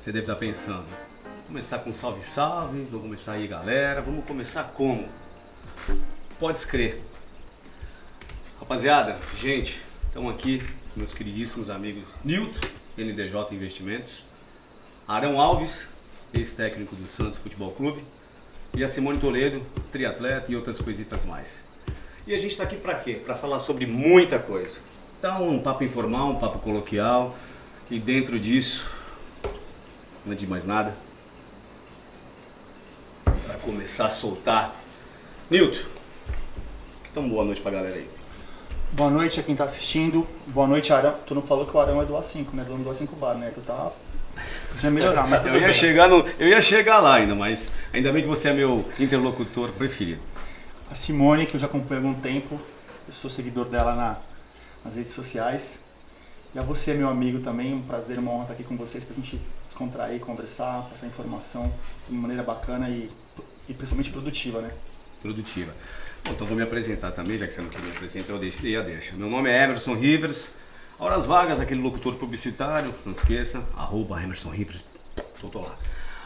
Você deve estar pensando, vou começar com salve, salve, vou começar aí, galera. Vamos começar como? Pode crer. Rapaziada, gente, estamos aqui, meus queridíssimos amigos Nilton, NDJ Investimentos, Arão Alves, ex-técnico do Santos Futebol Clube, e a Simone Toledo, triatleta e outras coisitas mais. E a gente está aqui para quê? Para falar sobre muita coisa. Então, um papo informal, um papo coloquial, e dentro disso, não é de mais nada, para começar a soltar. Nilton, então boa noite pra galera aí. Boa noite a quem tá assistindo. Boa noite, Arão. Tu não falou que o Arão é do A5, né? Dono do A5 Bar, né? Tu tá... Podia melhorar, mas... eu ia chegar lá ainda, mas ainda bem que você é meu interlocutor preferido. A Simone, que eu já acompanho há algum tempo. Eu sou seguidor dela nas redes sociais. E a você, meu amigo, também. Um prazer, uma honra estar aqui com vocês pra gente descontrair, conversar, passar informação de maneira bacana e principalmente produtiva, né? Produtiva. Bom, então vou me apresentar também, já que você não quer me apresentar, eu dei a deixa. Meu nome é Emerson Rivers, Horas Vagas, aquele locutor publicitário, não esqueça, @Emerson Rivers, tô lá.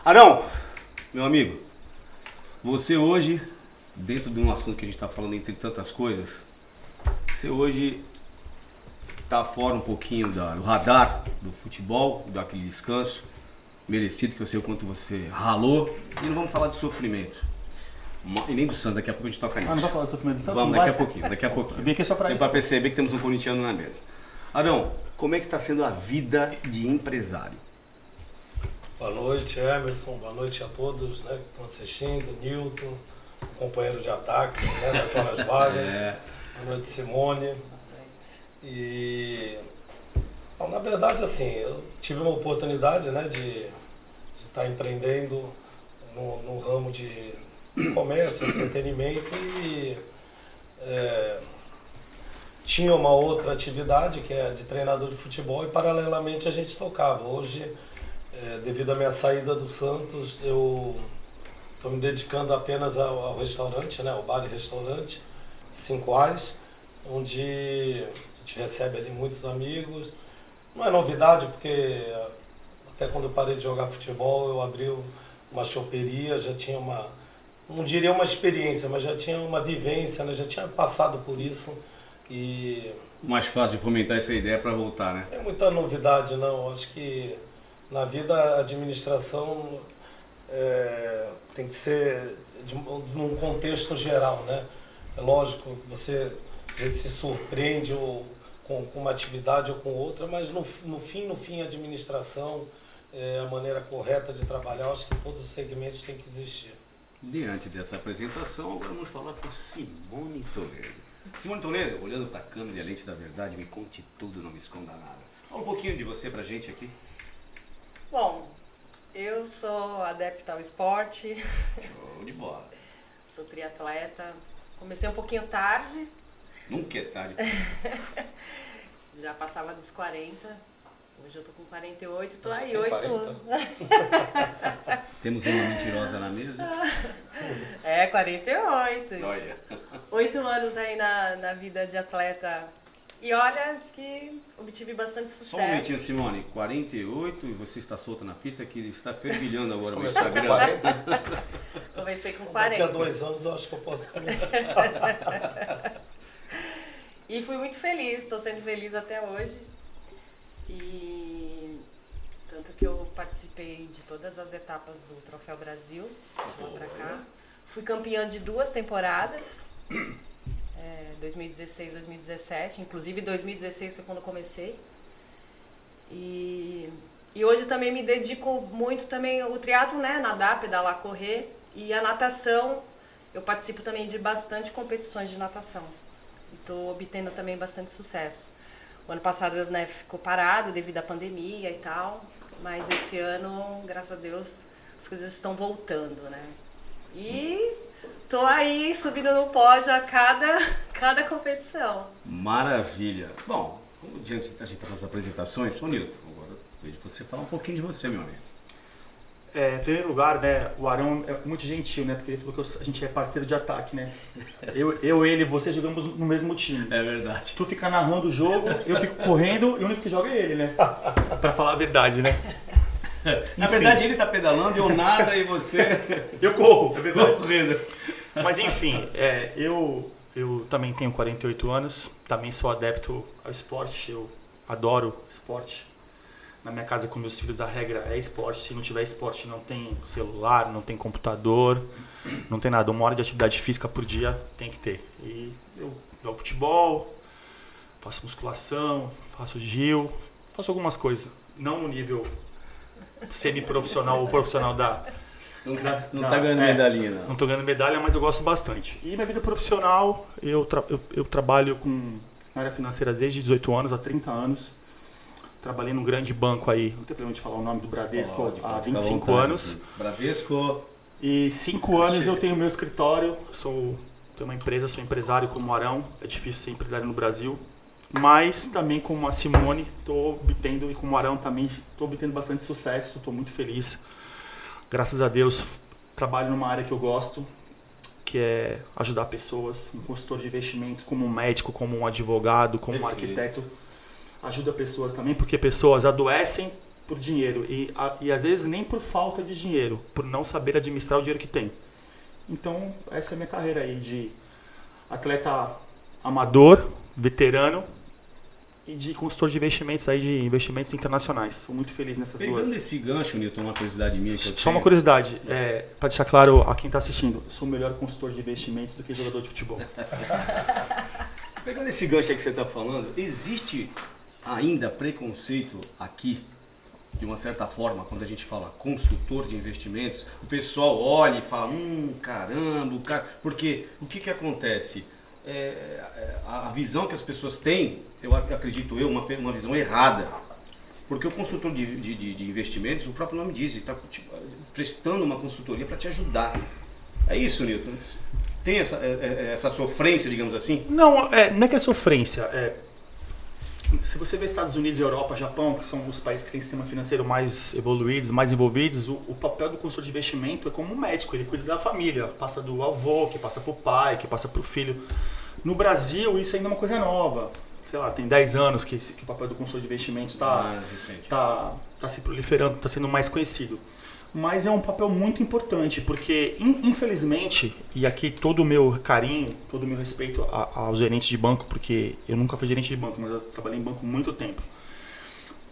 Arão, meu amigo, você hoje, dentro de um assunto que a gente está falando entre tantas coisas, você hoje está fora um pouquinho do radar do futebol, daquele descanso merecido, que eu sei o quanto você ralou, e não vamos falar de sofrimento. E nem do Santos, daqui a pouco a gente toca nisso. Ah, não vai falar do sofrimento do Santos? Vamos, daqui a pouquinho. Eu vim aqui só pra isso. Pra perceber que temos um corintiano na mesa. Arão, como é que está sendo a vida de empresário? Boa noite, Emerson. Boa noite a todos, né, que estão assistindo. Nilton, companheiro de ataque, né, das Horas Vagas. Boa noite, Simone. E... Bom, na verdade, assim, eu tive uma oportunidade, né, de estar empreendendo no ramo de comércio, entretenimento e tinha uma outra atividade que é de treinador de futebol e paralelamente a gente tocava. Hoje, devido à minha saída do Santos, eu estou me dedicando apenas ao restaurante, né, ao bar e restaurante, 5 Ares, onde a gente recebe ali muitos amigos. Não é novidade porque até quando eu parei de jogar futebol eu abri uma choperia, já tinha não diria uma experiência, mas já tinha uma vivência, né? Já tinha passado por isso e... Mais fácil de fomentar essa ideia para voltar, né? Não tem muita novidade, não. Acho que na vida a administração tem que ser num contexto geral, né? É lógico que a gente se surpreende com uma atividade ou com outra, mas no fim, a administração é a maneira correta de trabalhar. Acho que todos os segmentos têm que existir. Diante dessa apresentação, agora vamos falar com Simone Toledo. Simone Toledo, olhando para a câmera e a lente da verdade, me conte tudo, não me esconda nada. Fala um pouquinho de você pra gente aqui. Bom, eu sou adepta ao esporte. Show de bola. Sou triatleta. Comecei um pouquinho tarde. Nunca é tarde. Já passava dos 40. Hoje eu tô com 48, tô Já aí tem 8 40. anos. Temos uma mentirosa na mesa. 48. Olha. 8 anos aí na vida de atleta. E olha que obtive bastante sucesso. Só um momentinho, Simone. 48 e você está solta na pista que está fervilhando agora no Começou com Instagram. 40. Comecei com Daqui 40. a 2 anos eu acho que eu posso começar. E fui muito feliz, estou sendo feliz até hoje. E tanto que eu participei de todas as etapas do Troféu Brasil, de lá pra cá. Fui campeã de 2 temporadas, 2016, 2017. Inclusive 2016 foi quando eu comecei. E hoje também me dedico muito também ao triatlo, né? Nadar, pedalar, correr. E a natação, eu participo também de bastante competições de natação. E estou obtendo também bastante sucesso. O ano passado, né, ficou parado devido à pandemia e tal, mas esse ano, graças a Deus, as coisas estão voltando, né? E tô aí subindo no pódio a cada competição. Maravilha. Bom, como diante a gente tá nas apresentações, ô Nilton, agora vejo você falar um pouquinho de você, meu amigo. Em primeiro lugar, né, o Arão é muito gentil, né, porque ele falou que a gente é parceiro de ataque, né. Ele e você jogamos no mesmo time. É verdade. Tu fica narrando o jogo, eu fico correndo e o único que joga é ele, né. Pra falar a verdade, né. Na verdade, ele tá pedalando, eu nada e você... Eu corro, é verdade. correndo. Mas enfim, eu também tenho 48 anos, também sou adepto ao esporte, eu adoro esporte. Na minha casa com meus filhos a regra é esporte, se não tiver esporte não tem celular, não tem computador, não tem nada. 1 hora de atividade física por dia tem que ter. E eu jogo futebol, faço musculação, faço gil, faço algumas coisas. Não no nível semi-profissional ou profissional Não tá ganhando medalhinha, não. Não tô ganhando medalha, mas eu gosto bastante. E minha vida profissional, eu trabalho na área financeira desde 18 anos, há 30 anos. Trabalhei num grande banco aí, não tem problema de falar o nome do Bradesco, há 25 anos. Aqui. Bradesco. E 5 anos eu tenho meu escritório, tenho uma empresa, sou empresário como Arão, é difícil ser empresário no Brasil. Mas também como a Simone, e como Arão também, estou obtendo bastante sucesso, estou muito feliz. Graças a Deus, trabalho numa área que eu gosto, que é ajudar pessoas, um consultor de investimento, como um médico, como um advogado, como um arquiteto. Ajuda pessoas também, porque pessoas adoecem por dinheiro e às vezes nem por falta de dinheiro, por não saber administrar o dinheiro que tem. Então, essa é a minha carreira aí de atleta amador, veterano e de consultor de investimentos aí, de investimentos internacionais. Sou muito feliz nessas duas. Pegando esse gancho, Newton, uma curiosidade minha que eu Só uma curiosidade, para deixar claro a quem está assistindo, sou o melhor consultor de investimentos do que jogador de futebol. Pegando esse gancho aí que você está falando, existe ainda preconceito aqui, de uma certa forma, quando a gente fala consultor de investimentos, o pessoal olha e fala, caramba, o cara... Porque o que acontece? A visão que as pessoas têm, eu acredito uma visão errada. Porque o consultor de investimentos, o próprio nome diz, está prestando uma consultoria para te ajudar. É isso, Newton? Tem essa sofrência, digamos assim? Não, não é que é sofrência. Se você vê Estados Unidos, Europa, Japão, que são os países que têm sistema financeiro mais evoluídos, mais envolvidos, o papel do consultor de investimento é como um médico, ele cuida da família, passa do avô, que passa para o pai, que passa para o filho. No Brasil, isso ainda é uma coisa nova. Sei lá, tem 10 anos que o papel do consultor de investimentos está se proliferando, está sendo mais conhecido. Mas é um papel muito importante, porque infelizmente, e aqui todo o meu carinho, todo o meu respeito aos gerentes de banco, porque eu nunca fui gerente de banco, mas eu trabalhei em banco há muito tempo,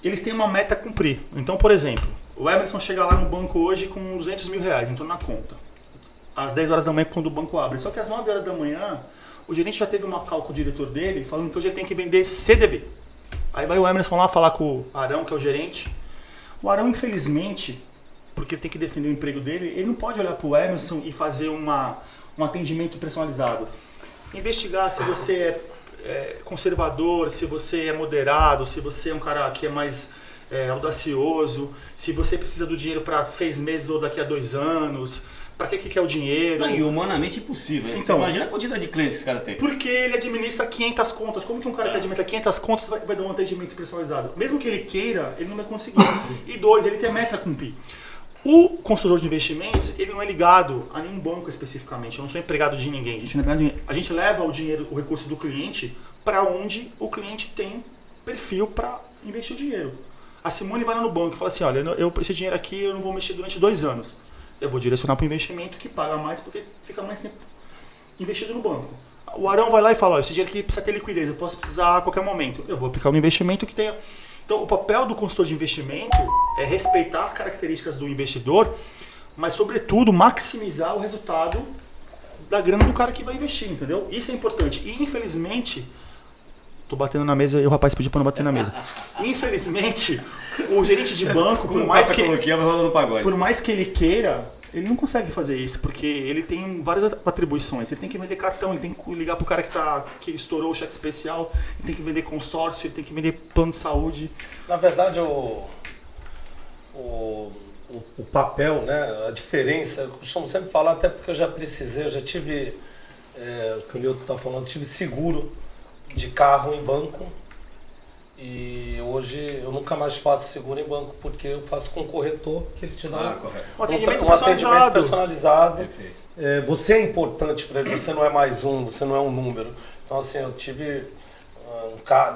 eles têm uma meta a cumprir. Então, por exemplo, o Emerson chega lá no banco hoje com 200 mil reais, entrou na conta, às 10 horas da manhã quando o banco abre. Só que às 9 horas da manhã, o gerente já teve uma call com o diretor dele, falando que hoje ele tem que vender CDB. Aí vai o Emerson lá falar com o Arão, que é o gerente. O Arão, infelizmente, porque ele tem que defender o emprego dele, ele não pode olhar para o Emerson e fazer um atendimento personalizado. Investigar se você é conservador, se você é moderado, se você é um cara que é mais audacioso, se você precisa do dinheiro para 6 meses ou daqui a 2 anos, para que é o dinheiro. E humanamente impossível. Então, você imagina a quantidade de clientes que esse cara tem. Porque ele administra 500 contas. Como que um cara que administra 500 contas vai dar um atendimento personalizado? Mesmo que ele queira, ele não vai conseguir. E 2, ele tem a meta a cumprir. O consultor de investimentos, ele não é ligado a nenhum banco especificamente. Eu não sou empregado de ninguém. A gente leva o dinheiro, o recurso do cliente para onde o cliente tem perfil para investir o dinheiro. A Simone vai lá no banco e fala assim, olha, esse dinheiro aqui eu não vou mexer durante 2 anos. Eu vou direcionar para o investimento que paga mais porque fica mais tempo investido no banco. O Arão vai lá e fala, esse dinheiro aqui precisa ter liquidez, eu posso precisar a qualquer momento. Eu vou aplicar um investimento que tenha... Então, o papel do consultor de investimento é respeitar as características do investidor, mas, sobretudo, maximizar o resultado da grana do cara que vai investir, entendeu? Isso é importante. E, infelizmente, tô batendo na mesa e o rapaz pediu para não bater na mesa. Infelizmente, o gerente de banco, por mais que ele queira, ele não consegue fazer isso, porque ele tem várias atribuições. Ele tem que vender cartão, ele tem que ligar pro cara que estourou o cheque especial, ele tem que vender consórcio, ele tem que vender plano de saúde. Na verdade, o papel, né, a diferença, eu costumo sempre falar, até porque eu já precisei, eu já tive, o que o Newton está falando, tive seguro de carro em banco. E hoje eu nunca mais faço seguro em banco, porque eu faço com o corretor, que ele te dá um atendimento personalizado. Você é importante para ele, você não é mais você não é um número. Então, assim, eu tive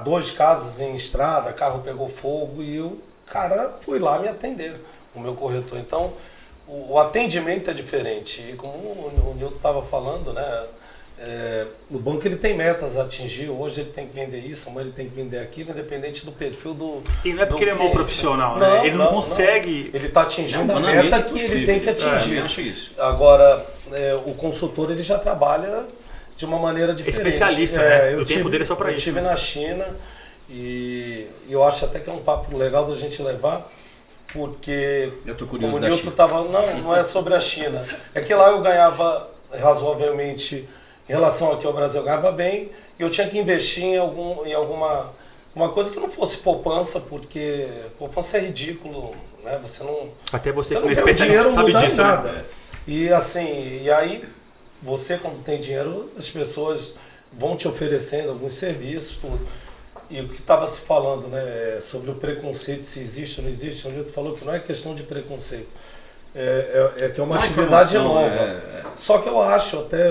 2 casos em estrada, carro pegou fogo e o cara foi lá me atender. o meu corretor. Então, o atendimento é diferente. E como o Nilton estava falando, né? O banco ele tem metas a atingir. Hoje ele tem que vender isso, amanhã ele tem que vender aquilo, independente do perfil do E não é porque ele é mau cliente. profissional, né? Ele não consegue... Ele está atingindo a meta que ele tem que atingir. Eu acho isso. Agora, o consultor ele já trabalha de uma maneira diferente. Especialista, né? O tempo dele é só para isso. Eu estive na China e eu acho até que é um papo legal da gente levar, porque Eu tô curioso como da o Nilton China. estava... Não é sobre a China. É que lá eu ganhava razoavelmente, em relação aqui ao Brasil, eu ganhava bem, e eu tinha que investir em alguma uma coisa que não fosse poupança, porque poupança é ridículo, né? Você não... Até você Você que não é vê o especialista dinheiro sabe mudar em disso, nada. né? E assim, e aí você quando tem dinheiro, as pessoas vão te oferecendo alguns serviços, tudo. E o que estava se falando, né, sobre o preconceito, se existe ou não existe, o Nilton falou que não é questão de preconceito, é que é uma atividade nova. Só que eu acho, até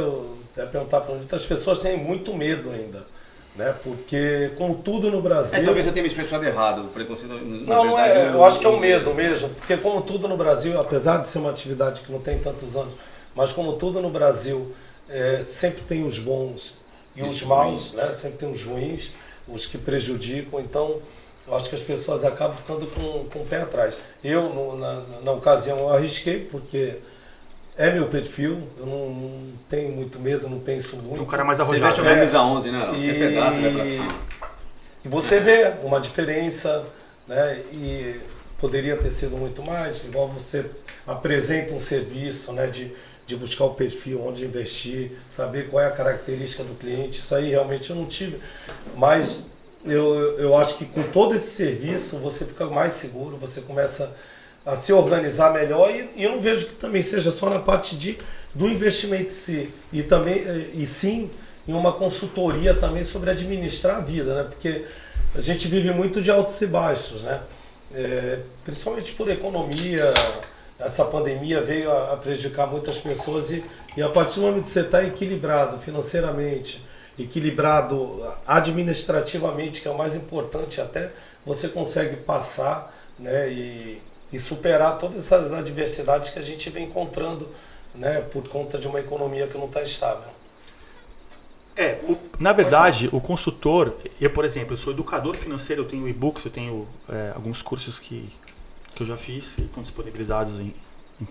perguntar para o Nilton, as pessoas têm muito medo ainda, né, porque como tudo no Brasil... Talvez eu tenha me expressado errado, o preconceito... Não é, eu acho que é o medo mesmo, porque como tudo no Brasil, apesar de ser uma atividade que não tem tantos anos, mas como tudo no Brasil, sempre tem os bons e os maus, né? Sempre tem os ruins, os que prejudicam, então eu acho que as pessoas acabam ficando com o pé atrás. Eu, na ocasião, eu arrisquei, porque é meu perfil, eu não tenho muito medo, não penso muito. É um cara mais Você arrojado. veste a camisa 11, né? Você pedaça, vai pra cima. E você vê uma diferença, né? E poderia ter sido muito mais, igual você apresenta um serviço, né? De buscar o perfil, onde investir, saber qual é a característica do cliente. Isso aí realmente eu não tive. Mas eu acho que com todo esse serviço você fica mais seguro, você começa a se organizar melhor e eu não vejo que também seja só na parte do investimento em si. E sim em uma consultoria também sobre administrar a vida, né? Porque a gente vive muito de altos e baixos, né? Principalmente por economia. Essa pandemia veio a prejudicar muitas pessoas e a partir do momento que você está equilibrado financeiramente, equilibrado administrativamente, que é o mais importante, até você consegue passar, né, e superar todas essas adversidades que a gente vem encontrando, né, por conta de uma economia que não está estável. Na verdade, o consultor, por exemplo, eu sou educador financeiro, eu tenho e-books, eu tenho alguns cursos que eu já fiz e estão disponibilizados,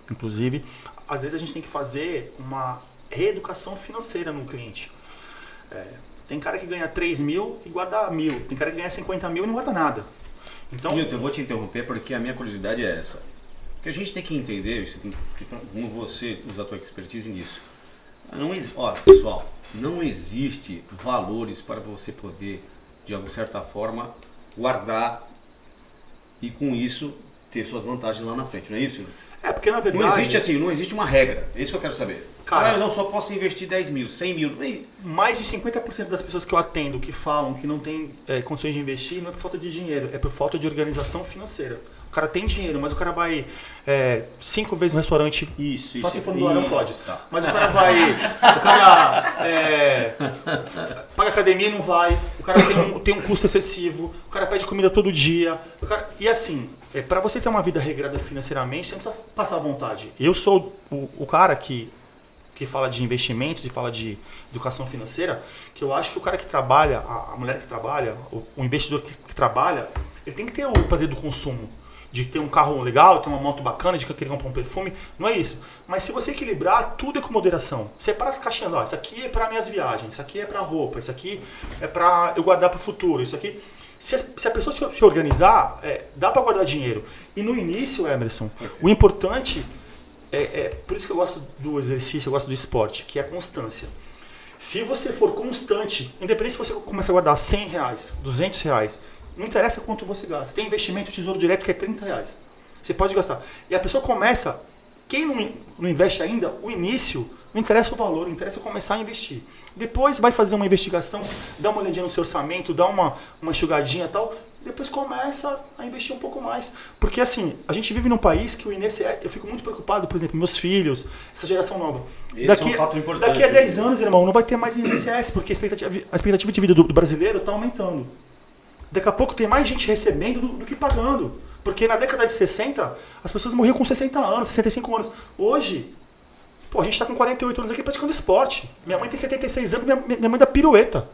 inclusive. Às vezes a gente tem que fazer uma reeducação financeira no cliente. Tem cara que ganha 3 mil e guarda 1.000. Tem cara que ganha 50 mil e não guarda nada. Então, Nilton, eu vou te interromper porque a minha curiosidade é essa. O que a gente tem que entender, como você usa a tua expertise nisso. Olha, pessoal, não existe valores para você poder, de alguma certa forma, guardar e com isso ter suas vantagens lá na frente, não é isso? porque na verdade... Não existe uma regra, é isso que eu quero saber. Cara, eu não só posso investir 10 mil, 100 mil. Mais de 50% das pessoas que eu atendo que falam que não tem condições de investir não é por falta de dinheiro, é por falta de organização financeira. O cara tem dinheiro, mas o cara vai 5 vezes no restaurante. Isso. Só se for no doar, não pode. Tá. Mas o cara vai. O cara paga academia e não vai. O cara tem um custo excessivo. O cara pede comida todo dia. E assim, para você ter uma vida regrada financeiramente, você não precisa passar à vontade. Eu sou o cara que fala de investimentos e fala de educação financeira, que eu acho que o cara que trabalha, a mulher que trabalha, o investidor que trabalha, ele tem que ter o prazer do consumo. De ter um carro legal, ter uma moto bacana, de querer comprar um perfume, não é isso. Mas se você equilibrar, tudo é com moderação. Separa as caixinhas lá, isso aqui é para minhas viagens, isso aqui é para roupa, isso aqui é para eu guardar para o futuro, isso aqui... Se a pessoa se organizar, dá para guardar dinheiro. E no início, Emerson, o importante, por isso que eu gosto do exercício, eu gosto do esporte, que é a constância. Se você for constante, independente se você começa a guardar R$100, R$200, não interessa quanto você gasta. Tem investimento Tesouro Direto que é R$30. Você pode gastar. E a pessoa começa, quem não investe ainda, o início, não interessa o valor, interessa começar a investir. Depois vai fazer uma investigação, dá uma olhadinha no seu orçamento, dá uma enxugadinha e tal, depois começa a investir um pouco mais. Porque assim, a gente vive num país que o INSS, eu fico muito preocupado, por exemplo, meus filhos, essa geração nova. Esse é um fato importante. Daqui a 10 anos, irmão, não vai ter mais INSS, porque a expectativa de vida do brasileiro está aumentando. Daqui a pouco tem mais gente recebendo do que pagando. Porque na década de 60, as pessoas morriam com 60 anos, 65 anos. Hoje, pô, a gente tá com 48 anos aqui praticando esporte. Minha mãe tem 76 anos, minha mãe dá pirueta.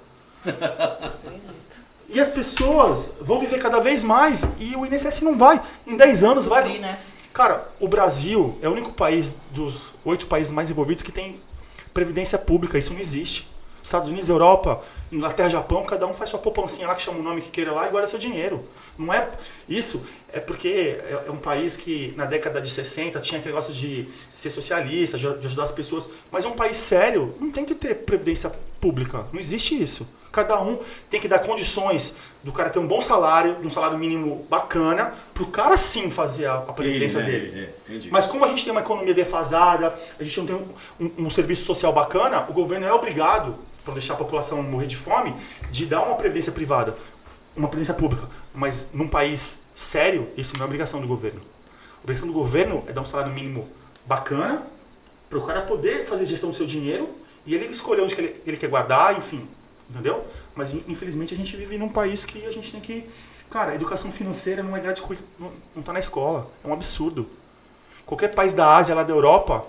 E as pessoas vão viver cada vez mais e o INSS não vai. Em 10 anos vai... Né? Cara, o Brasil é o único país dos 8 países mais envolvidos que tem previdência pública. Isso não existe. Estados Unidos, Europa, Inglaterra, Japão, cada um faz sua poupancinha lá, que chama o nome que queira lá, e guarda seu dinheiro. Não é isso, é porque é um país que na década de 60 tinha aquele negócio de ser socialista, de ajudar as pessoas, mas é um país sério, não tem que ter previdência pública, não existe isso. Cada um tem que dar condições do cara ter um bom salário, um salário mínimo bacana, pro cara sim fazer a previdência dele. Mas como a gente tem uma economia defasada, a gente não tem um serviço social bacana, o governo é obrigado, para deixar a população morrer de fome, de dar uma previdência privada, uma previdência pública. Mas num país sério, isso não é obrigação do governo. A obrigação do governo é dar um salário mínimo bacana, para o cara poder fazer gestão do seu dinheiro e ele escolher onde que ele quer guardar, enfim. Entendeu? Mas infelizmente a gente vive num país que a gente tem que... Cara, a educação financeira não é gratuita, não tá na escola. É um absurdo. Qualquer país da Ásia, lá da Europa,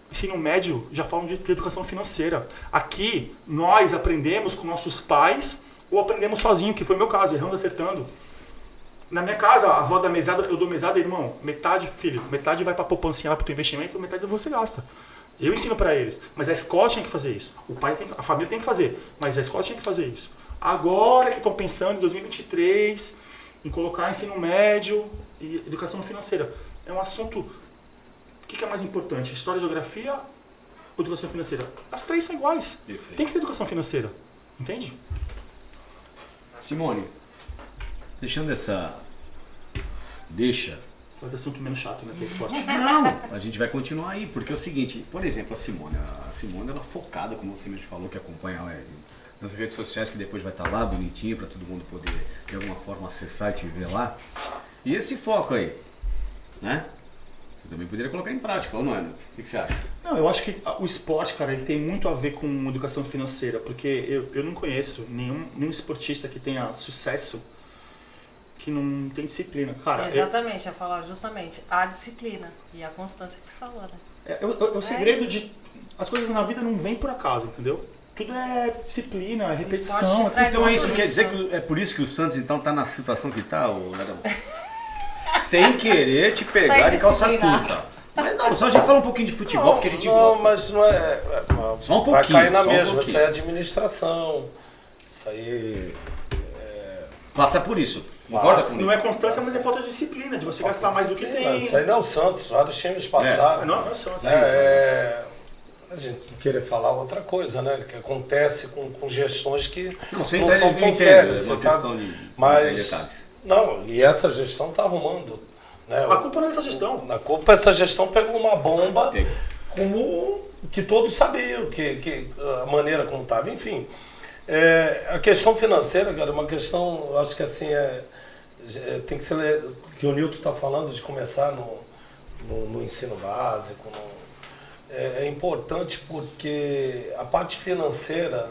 ensino médio, já falam de educação financeira. Aqui, nós aprendemos com nossos pais ou aprendemos sozinho, que foi o meu caso, errando, acertando. Na minha casa, a avó da mesada, eu dou mesada, irmão, metade, filho, metade vai pra poupancinha lá pro teu investimento, metade você gasta. Eu ensino para eles, mas a escola tinha que fazer isso. A família tem que fazer, mas a escola tinha que fazer isso. Agora que estão pensando em 2023 em colocar ensino médio e educação financeira. É um assunto... O que é mais importante? História, geografia ou educação financeira? As três são iguais. Perfeito. Tem que ter educação financeira. Entende? Simone, deixando essa... Deixa... Pode ser assunto menos chato, né? Que é esporte. Não, a gente vai continuar aí, porque é o seguinte, por exemplo, a Simone ela é focada, como você mesmo falou, que acompanha ela nas redes sociais, que depois vai estar lá bonitinho para todo mundo poder de alguma forma acessar e te ver lá. E esse foco aí, né? Você também poderia colocar em prática, ou não é? O que você acha? Não, eu acho que o esporte, cara, ele tem muito a ver com educação financeira, porque eu não conheço nenhum esportista que tenha sucesso que não tem disciplina. Cara, Exatamente, ia falar justamente a disciplina e a constância que você falou, né? O segredo de... As coisas na vida não vêm por acaso, entendeu? Tudo é disciplina, é repetição. Então isso quer dizer que é por isso que o Santos então tá na situação que tá, ô Adão? Sem querer te pegar de calça curta. Mas não, só a gente fala um pouquinho de futebol, porque a gente gosta. Não, mas não é... Só um pouquinho. Vai cair na só mesma, um isso aí é administração. Isso aí... Passa por isso. Concorda comigo? Não é constância, mas é falta de disciplina, de você gastar mais do que tem. Isso aí não é o Santos, vários times passaram. Não é o Santos. A gente não querer falar outra coisa, né? Que acontece com gestões que não são eu tão entendo, sérias, é uma você sabe? questão de Mas, detalhes. não, e essa gestão está arrumando. Né? A culpa não é dessa gestão. A culpa essa gestão pegou uma bomba como que todos sabiam, que a maneira como estava, enfim. A questão financeira, cara, é uma questão, acho que assim, tem que ser, que o Nilton está falando de começar no ensino básico. É importante porque a parte financeira,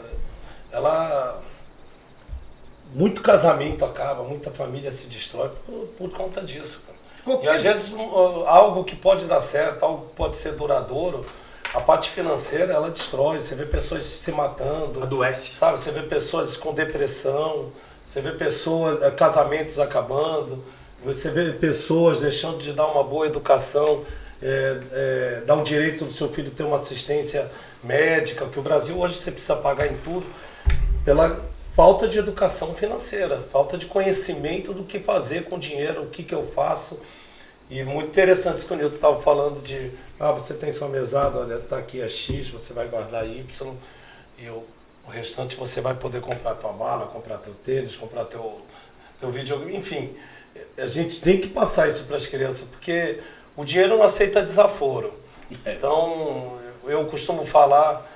muito casamento acaba, muita família se destrói por conta disso, cara. E às vezes algo que pode dar certo, algo que pode ser duradouro, a parte financeira ela destrói. Você vê pessoas se matando, adoece, sabe? Você vê pessoas com depressão, você vê casamentos acabando, você vê pessoas deixando de dar uma boa educação, dar o direito do seu filho ter uma assistência médica, que o Brasil hoje você precisa pagar em tudo pela falta de educação financeira, falta de conhecimento do que fazer com o dinheiro, o que eu faço. E muito interessante isso que o Nilton estava falando de, você tem sua mesada, olha, tá aqui a X, você vai guardar Y, e o restante você vai poder comprar tua bala, comprar teu tênis, comprar teu videogame, enfim. A gente tem que passar isso para as crianças, porque o dinheiro não aceita desaforo. Então, eu costumo falar,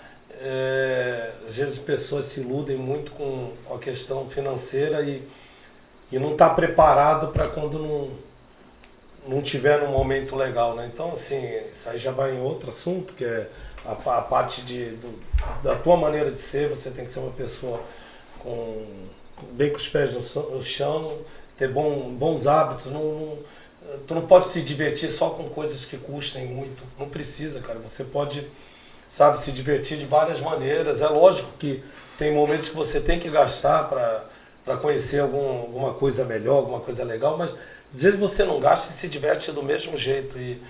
às vezes pessoas se iludem muito com a questão financeira e não está preparado para quando não tiver num momento legal, né? Então, assim, isso aí já vai em outro assunto, que é a parte da tua maneira de ser. Você tem que ser uma pessoa bem com os pés no chão, ter bons hábitos. Tu não pode se divertir só com coisas que custem muito. Não precisa, cara. Você pode, sabe, se divertir de várias maneiras. É lógico que tem momentos que você tem que gastar para conhecer alguma coisa melhor, alguma coisa legal, mas às vezes você não gasta e se diverte do mesmo jeito. E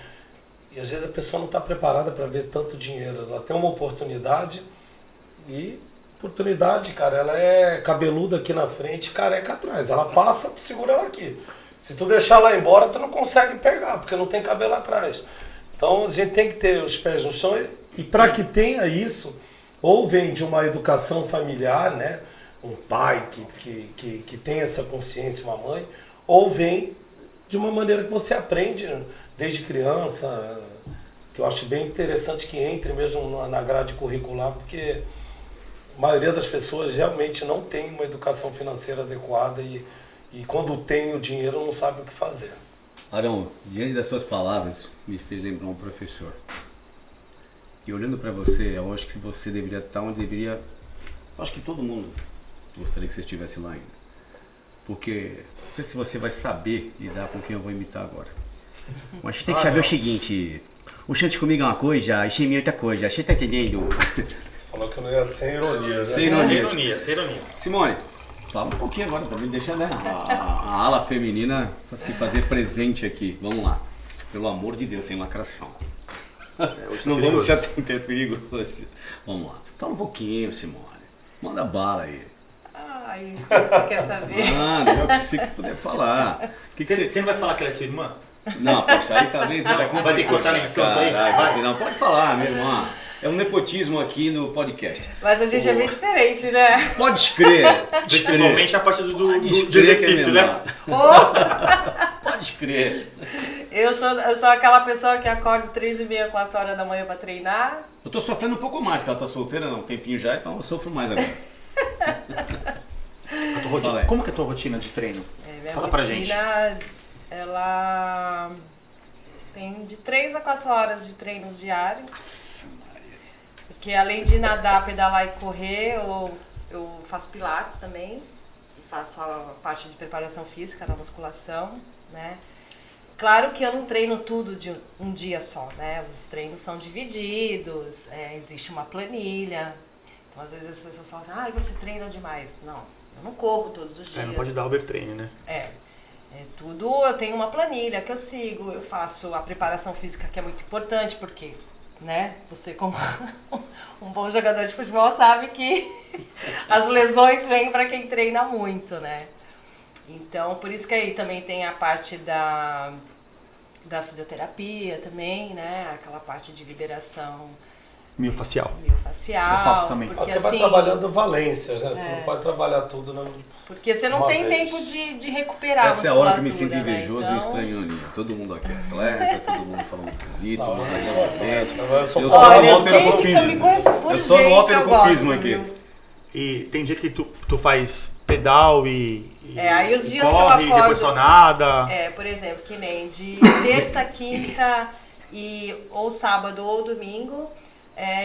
às vezes a pessoa não está preparada para ver tanto dinheiro. Ela tem uma oportunidade e oportunidade, cara, ela é cabeluda aqui na frente e careca atrás. Ela passa, tu segura ela aqui. Se tu deixar ela embora, tu não consegue pegar, porque não tem cabelo atrás. Então a gente tem que ter os pés no chão e para que tenha isso, ou vem de uma educação familiar, né? Um pai que tem essa consciência, uma mãe, ou vem de uma maneira que você aprende desde criança, que eu acho bem interessante que entre mesmo na grade curricular, porque a maioria das pessoas realmente não tem uma educação financeira adequada e quando tem o dinheiro não sabe o que fazer. Arão, diante das suas palavras, me fez lembrar um professor. E olhando para você, eu acho que você deveria estar onde deveria... Eu acho que todo mundo gostaria que você estivesse lá ainda. Porque não sei se você vai saber lidar com quem eu vou imitar agora. Mas a gente tem que saber o seguinte: o chante comigo é uma coisa, e cheio é outra coisa. Você tá entendendo? Falou que eu não ia sem ironia, né? Sem ironia. Sem ironia. Simone, fala um pouquinho agora também, deixa, né, a ala feminina se fazer presente aqui. Vamos lá. Pelo amor de Deus, sem lacração. Não vamos se atentar, é perigoso. Vamos lá. Fala um pouquinho, Simone. Manda bala aí. Ai, você quer saber? Manda, é o que você puder falar. Você não vai falar que ela é sua irmã? Não, poxa, aí tá vendo? Já vai ter que cortar na edição isso aí? Vai. Não, pode falar, minha irmã. É um nepotismo aqui no podcast. Mas a gente é bem diferente, né? Pode crer. Principalmente a parte do exercício, né? Oh! Pode crer. Eu sou aquela pessoa que acorda 3h30, 4 horas da manhã pra treinar. Eu tô sofrendo um pouco mais, porque ela tá solteira, não, um tempinho já, então eu sofro mais agora. Como que é a tua rotina de treino? Minha Fala rotina, pra gente. Ela tem de 3 a 4 horas de treinos diários. Porque além de nadar, pedalar e correr, eu faço pilates também. Faço a parte de preparação física na musculação, né? Claro que eu não treino tudo de um dia só, né? Os treinos são divididos, existe uma planilha. Então, às vezes as pessoas falam assim, você treina demais. Não, eu não corro todos os dias. Não pode dar overtraining, né? Tudo eu tenho uma planilha que eu sigo, eu faço a preparação física, que é muito importante, porque, né, você como um bom jogador de futebol sabe que as lesões vêm para quem treina muito, né? Então, por isso que aí também tem a parte da fisioterapia também, né? Aquela parte de liberação Miofacial. Eu faço também. Porque, você vai trabalhando valências, né? Você não pode trabalhar tudo, né? Porque você não tem tempo de recuperar. Essa é a hora que eu me sinto né? invejoso e estranho ali. Todo mundo aqui é atleta, todo mundo falando bonito, Não, mais eu sou atleta. eu sou no Olha, alteropopismo. eu sou no alteropopismo gosto, aqui. viu? E tem dia que tu faz pedal e aí os dias corre, que eu acordo, depois só nada. Por exemplo, que nem de terça, quinta ou sábado ou domingo,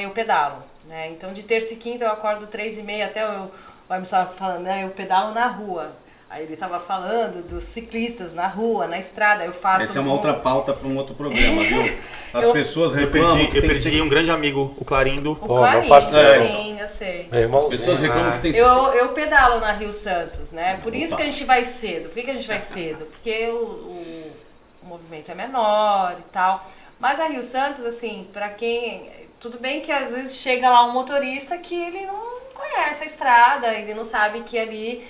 eu pedalo, né? Então de terça e quinta eu acordo 3h30, até o Wagner estava falando, né? Eu pedalo na rua. Aí ele estava falando dos ciclistas na rua, na estrada, eu faço... Essa é uma outra pauta para um outro programa, viu? As pessoas reclamam Eu perdi um grande amigo, o Clarindo. O Clarindo, meu parceiro. sim, eu sei. As pessoas reclamam que tem... Eu pedalo na Rio Santos, né? Por isso que a gente vai cedo. Por que a gente vai cedo? Porque o movimento é menor e tal. Mas a Rio Santos, assim, pra quem... Tudo bem que às vezes chega lá um motorista que ele não conhece a estrada, ele não sabe que ali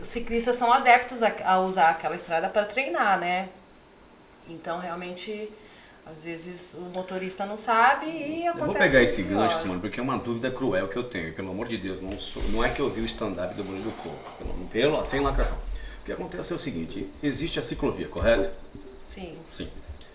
ciclistas são adeptos a usar aquela estrada para treinar, né? Então, realmente... Às vezes o motorista não sabe e acontece. Eu vou pegar esse pior. gancho, Simone, porque é uma dúvida cruel que eu tenho. E, pelo amor de Deus, não é que eu vi o stand-up do Murilo Couto, sem lacração. O que acontece é o seguinte, existe a ciclovia, correto? Sim. Sim.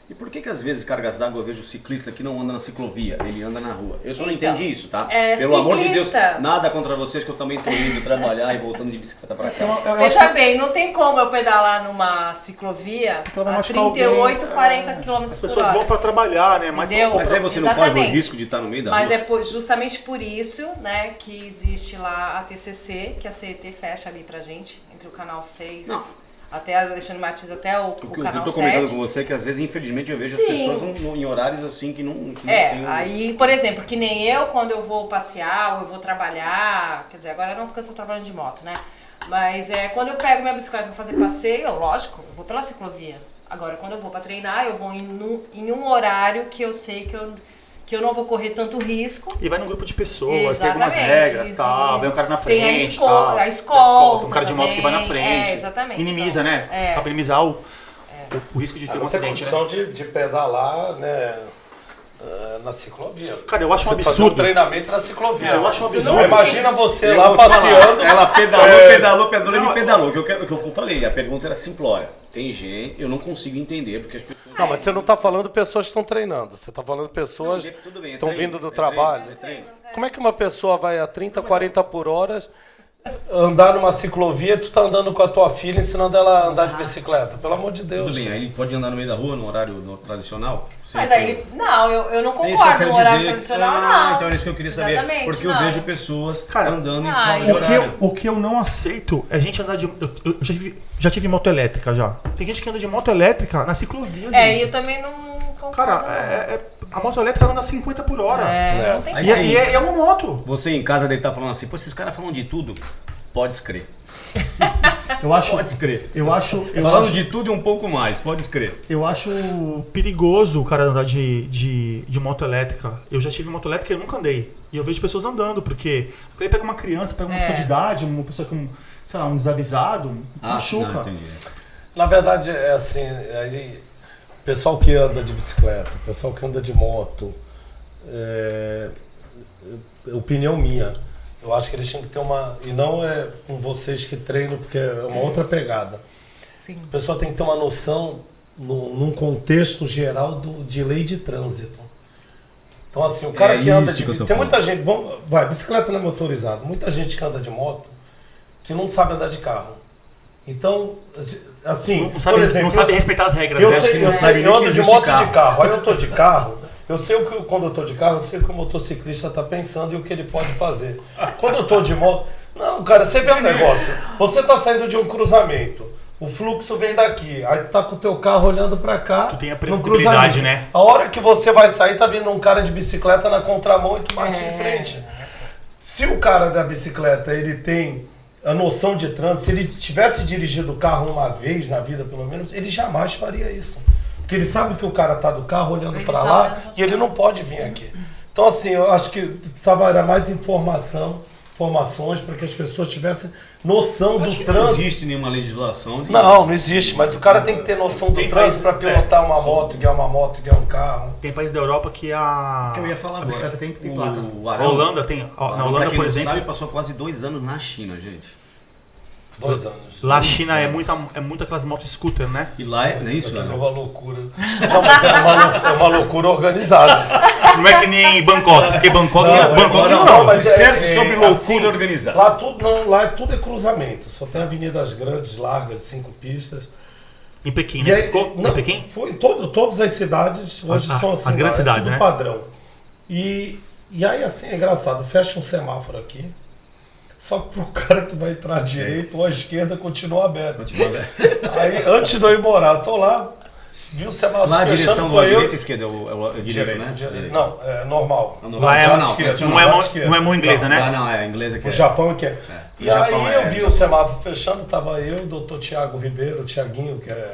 E por que às vezes, cargas d'água, eu vejo o ciclista que não anda na ciclovia, ele anda na rua? Eu só não Então, entendi isso, tá? ciclista... Amor de Deus, nada contra vocês, que eu também tô indo trabalhar e voltando de bicicleta pra casa. Veja bem, não tem como eu pedalar numa ciclovia a 38, 40 km por hora. As pessoas vão para trabalhar, né? Mas aí você não corre o risco de estar no meio da rua? Mas é justamente por isso, né, que existe lá a TCC, que a CET fecha ali pra gente, entre o canal 6... Não. Até Alexandre Martins, até o canal 7. Eu tô comentando com você que às vezes, infelizmente, eu vejo as pessoas em horários assim que não tem... Aí, por exemplo, que nem eu, quando eu vou passear ou eu vou trabalhar, quer dizer, agora não porque eu tô trabalhando de moto, né? Mas quando eu pego minha bicicleta pra fazer passeio, lógico, eu vou pela ciclovia. Agora, quando eu vou pra treinar, eu vou em um horário que eu sei que eu não vou correr tanto risco. E vai num grupo de pessoas, exatamente, tem algumas regras, tal, vem um cara na frente, tem a escola, tem um cara de moto que vai na frente. Exatamente. Minimiza, então, né? Pra minimizar o risco de ter um acidente, né? Tem condição de pedalar, né? Na ciclovia. Cara, eu acho um absurdo. Fazer um treinamento na ciclovia. Eu acho um absurdo. Imagina você lá passeando. Ela pedalou e me pedalou. O que eu falei, a pergunta era simplória. Tem gente, eu não consigo entender, porque as pessoas... Não, mas você não está falando de pessoas que estão treinando. Você está falando de pessoas que estão vindo do trabalho. Como é que uma pessoa vai a 30, 40 por hora andar numa ciclovia e tu tá andando com a tua filha ensinando ela a andar de bicicleta? Pelo amor de Deus. Tudo bem, aí ele pode andar no meio da rua, no horário tradicional? Mas aí ele... Não, eu não concordo no horário tradicional, não. Então é isso que eu queria saber. Exatamente, porque não. eu vejo pessoas andando em fora de o horário. O que eu não aceito é a gente andar de... Eu já tive moto elétrica já. Tem gente que anda de moto elétrica na ciclovia, gente. Eu também não concordo. Cara, a moto elétrica anda 50 por hora. Não tem E é uma moto. Você em casa deve estar falando assim, pô, esses caras falam de tudo. Pode crer. Pode crer. Falando de tudo e um pouco mais, pode crer. Eu acho perigoso o cara andar de moto elétrica. Eu já tive moto elétrica e eu nunca andei. E eu vejo pessoas andando, porque ele pega uma criança, pega uma pessoa de idade, uma pessoa com, sei lá, um desavisado, machuca. Na verdade, é assim, pessoal que anda de bicicleta, pessoal que anda de moto, opinião minha, eu acho que eles tinham que ter uma... E não é com vocês que treinam, porque é uma outra pegada. Sim. O pessoal tem que ter uma noção, num contexto geral, de lei de trânsito. Então, assim, o cara que anda de... Tem muita gente... bicicleta não é motorizada. Muita gente que anda de moto que não sabe andar de carro. Então, assim... Não sabe respeitar as regras. Eu ando de moto e de carro. Aí eu tô de carro... Eu sei quando eu estou de carro, eu sei o que o motociclista está pensando e o que ele pode fazer. Quando eu estou de moto... Não, cara, você vê um negócio. Você está saindo de um cruzamento. O fluxo vem daqui. Aí tu tá com o teu carro olhando para cá. Tu tem a previsibilidade, né? A hora que você vai sair, tá vindo um cara de bicicleta na contramão e tu bate em frente. Se o cara da bicicleta, ele tem a noção de trânsito, se ele tivesse dirigido o carro uma vez na vida, pelo menos, ele jamais faria isso. Porque ele sabe que o cara tá do carro olhando para lá e ele não pode vir aqui. Então, assim, eu acho que precisava mais informações para que as pessoas tivessem noção do trânsito. Não existe nenhuma legislação. Não existe, mas o cara tem que ter noção do trânsito para pilotar uma moto, guiar uma moto, guiar um carro. Tem país da Europa que eu ia falar a bicicleta tem placa. A Holanda tem. Na Holanda, por exemplo. Sabe, passou quase 2 anos na China, gente. 2 anos. Lá a China é muito aquelas motos scooter, né? E lá é isso, é uma loucura. Não, mas é uma loucura organizada. Não é que nem Bangkok, porque Bangkok não, mas certo sobre loucura assim, organizada. Lá tudo é cruzamento. Só tem avenidas grandes, largas, 5 pistas. Em Pequim, né? Ficou em Pequim? Foi todas as cidades hoje são assim. As grandes cidades, tudo né? Padrão. E aí assim, é engraçado, fecha um semáforo aqui. Só que pro cara que vai entrar à direita ou à esquerda continua aberto. Aí, antes de eu ir morar, eu tô lá, vi o semáforo lá a fechando, direção da direita e esquerda é o direito, né? Direito. Não, é normal. Lá não é mão inglesa, né? Não, é inglesa que o Japão que é. E aí eu vi o semáforo fechando, tava eu, o doutor Tiago Ribeiro, o Tiaguinho, que é...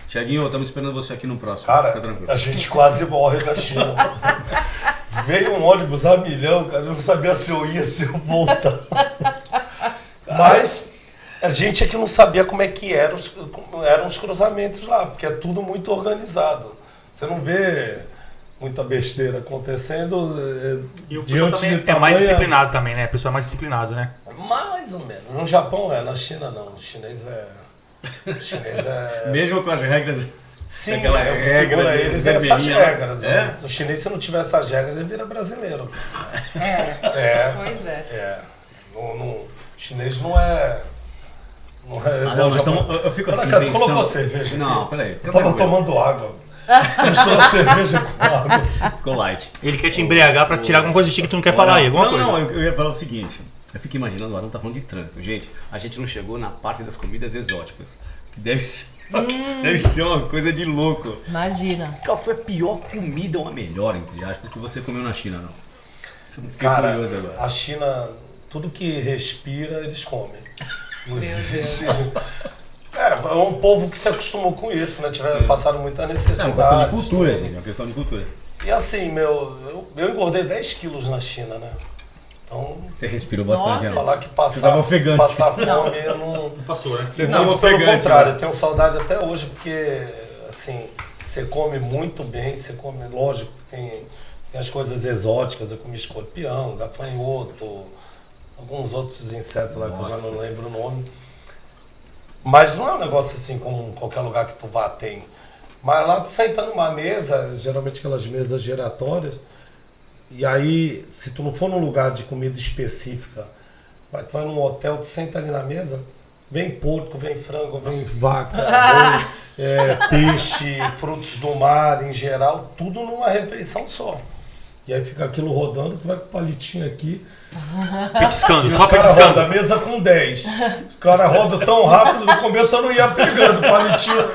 Tiaguinho, estamos esperando você aqui no próximo. Cara, a gente quase morre na China. Veio um ônibus a milhão, cara, eu não sabia se eu ia, se eu voltar. Mas a gente é que não sabia como é que eram os cruzamentos lá, porque é tudo muito organizado. Você não vê muita besteira acontecendo. E o pessoal também é mais disciplinado também, né? O pessoal é mais disciplinado, né? Mais ou menos. No Japão na China não. O chinês é... Mesmo com as regras... Sim, aquela o que regra segura de eles é essas vermelhinha, regras. né? O chinês, se não tiver essas regras, ele vira brasileiro. Pois é. O chinês não é... Não, mas eu fico assim, Tu pensando... colocou cerveja aqui? Não, peraí. Eu tava tomando água. Misturou cerveja com água. Ficou light. Ele quer te embriagar pra tirar alguma coisa de ti que tu não quer falar aí, alguma coisa. Não, eu ia falar o seguinte. Eu fico imaginando, o Arão tá falando de trânsito. Gente, a gente não chegou na parte das comidas exóticas. Que deve ser uma coisa de louco. Imagina. Qual foi a pior comida ou a melhor, entre aspas, que você comeu na China, não? Fiquei Cara, curioso agora. a China, tudo que respira, eles comem. Não existe. É um povo que se acostumou com isso, né? Passaram muita É uma necessidade. questão de cultura, gente. É uma questão de cultura. E assim, eu engordei 10 quilos na China, né? Então, Você respirou bastante, Nossa. né? falar que Você tava ofegante. passar fome, eu não... Passou, né? Você tava Muito pelo ofegante, contrário, né? eu tenho saudade até hoje, porque, assim, você come muito bem, você come, lógico, que tem as coisas exóticas, eu comi escorpião, gafanhoto, alguns outros insetos lá que eu já não lembro o nome. Mas não é um negócio assim como qualquer lugar que tu vá tem. Mas lá tu senta numa mesa, geralmente aquelas mesas giratórias, e aí, se tu não for num lugar de comida específica, tu vai num hotel, tu senta ali na mesa, vem porco, vem frango, vem vaca, vem peixe, frutos do mar em geral, tudo numa refeição só. E aí fica aquilo rodando, tu vai com o palitinho aqui. Petiscando, E os só caras petiscando. rodam a mesa com 10. Os caras rodam tão rápido, no começo eu não ia pegando o palitinho.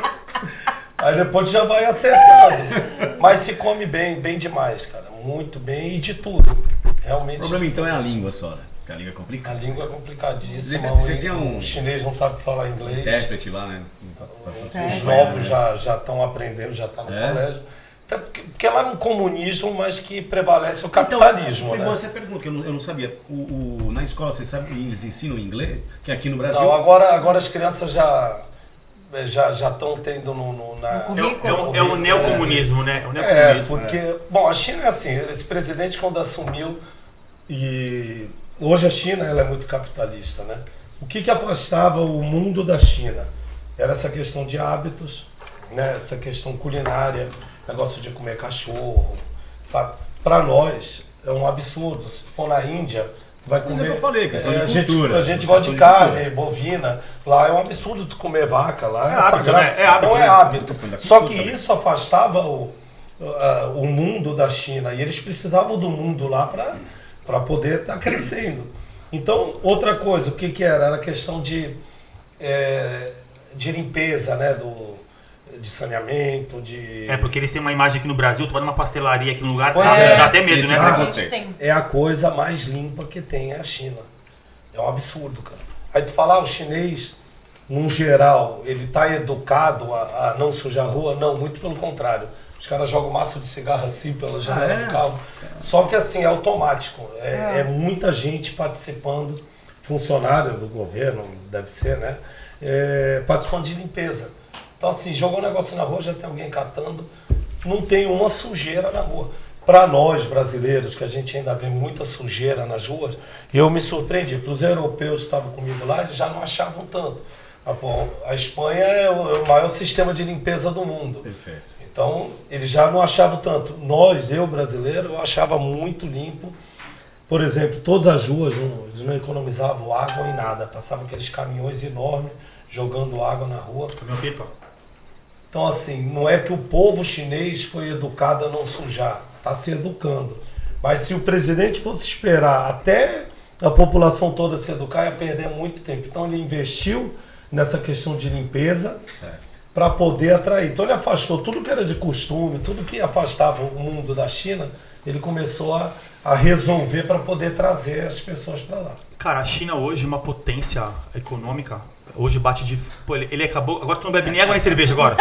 Aí depois já vai acertando. Mas se come bem, bem demais, cara. Muito bem e de tudo. Realmente. O problema então é a língua só, né? Porque a língua é A complicada. língua é complicadíssima. Você tinha O chinês não sabe falar inglês. Intérprete lá, né? Os novos já estão aprendendo, já estão no colégio. Até porque lá é um comunismo, mas que prevalece o capitalismo, então, né? Você pergunta, que eu não sabia. Na escola, você sabe, eles ensinam inglês? Que aqui no Brasil... Não, agora as crianças já estão tendo É o neocomunismo, né? É o neocomunismo. porque... Bom, a China é assim, esse presidente quando assumiu, e hoje a China ela é muito capitalista, né? O que afastava o mundo da China? Era essa questão de hábitos, né? Essa questão culinária, negócio de comer cachorro, sabe? Para nós é um absurdo. Se tu for na Índia, tu vai comer... Mas é o que eu falei, questão de a gente cultura. gosta de carne bovina. Lá é um absurdo tu comer vaca. Lá é hábito, sagrado. né? É hábito, Então é né? hábito. Questão da Só que cultura também. isso afastava o mundo da China. E eles precisavam do mundo lá para poder estar crescendo. Então, outra coisa, o que era? Era a questão de limpeza, né? De saneamento, de... É, porque eles têm uma imagem aqui no Brasil, tu vai numa pastelaria aqui no lugar, Pois é. dá até medo, Isso né? é Ah, preconceito. Tem. É a coisa mais limpa que tem, é a China. É um absurdo, cara. Aí tu falar, o chinês, num geral, ele tá educado a não sujar a rua? Não, muito pelo contrário. Os caras jogam maço de cigarro assim pela janela do carro. Só que assim, é automático. É muita gente participando, funcionário do governo, deve ser, né? Participando de limpeza. Então assim, jogou um negócio na rua, já tem alguém catando. Não tem uma sujeira na rua. Para nós, brasileiros, que a gente ainda vê muita sujeira nas ruas, eu me surpreendi. Para os europeus que estavam comigo lá, eles já não achavam tanto. Mas, bom, a Espanha é o maior sistema de limpeza do mundo. Perfeito. Então, eles já não achavam tanto. Eu brasileiro, eu achava muito limpo. Por exemplo, todas as ruas, eles não economizavam água em nada. Passavam aqueles caminhões enormes jogando água na rua. Meu pipa. Então, assim, não é que o povo chinês foi educado a não sujar. Está se educando. Mas se o presidente fosse esperar até a população toda se educar, ia perder muito tempo. Então, ele investiu nessa questão de limpeza para poder atrair. Então, ele afastou tudo que era de costume, tudo que afastava o mundo da China, ele começou a resolver para poder trazer as pessoas para lá. Cara, a China hoje é uma potência econômica. Hoje bate de... Pô, ele acabou... Agora tu não bebe nem água nem cerveja agora.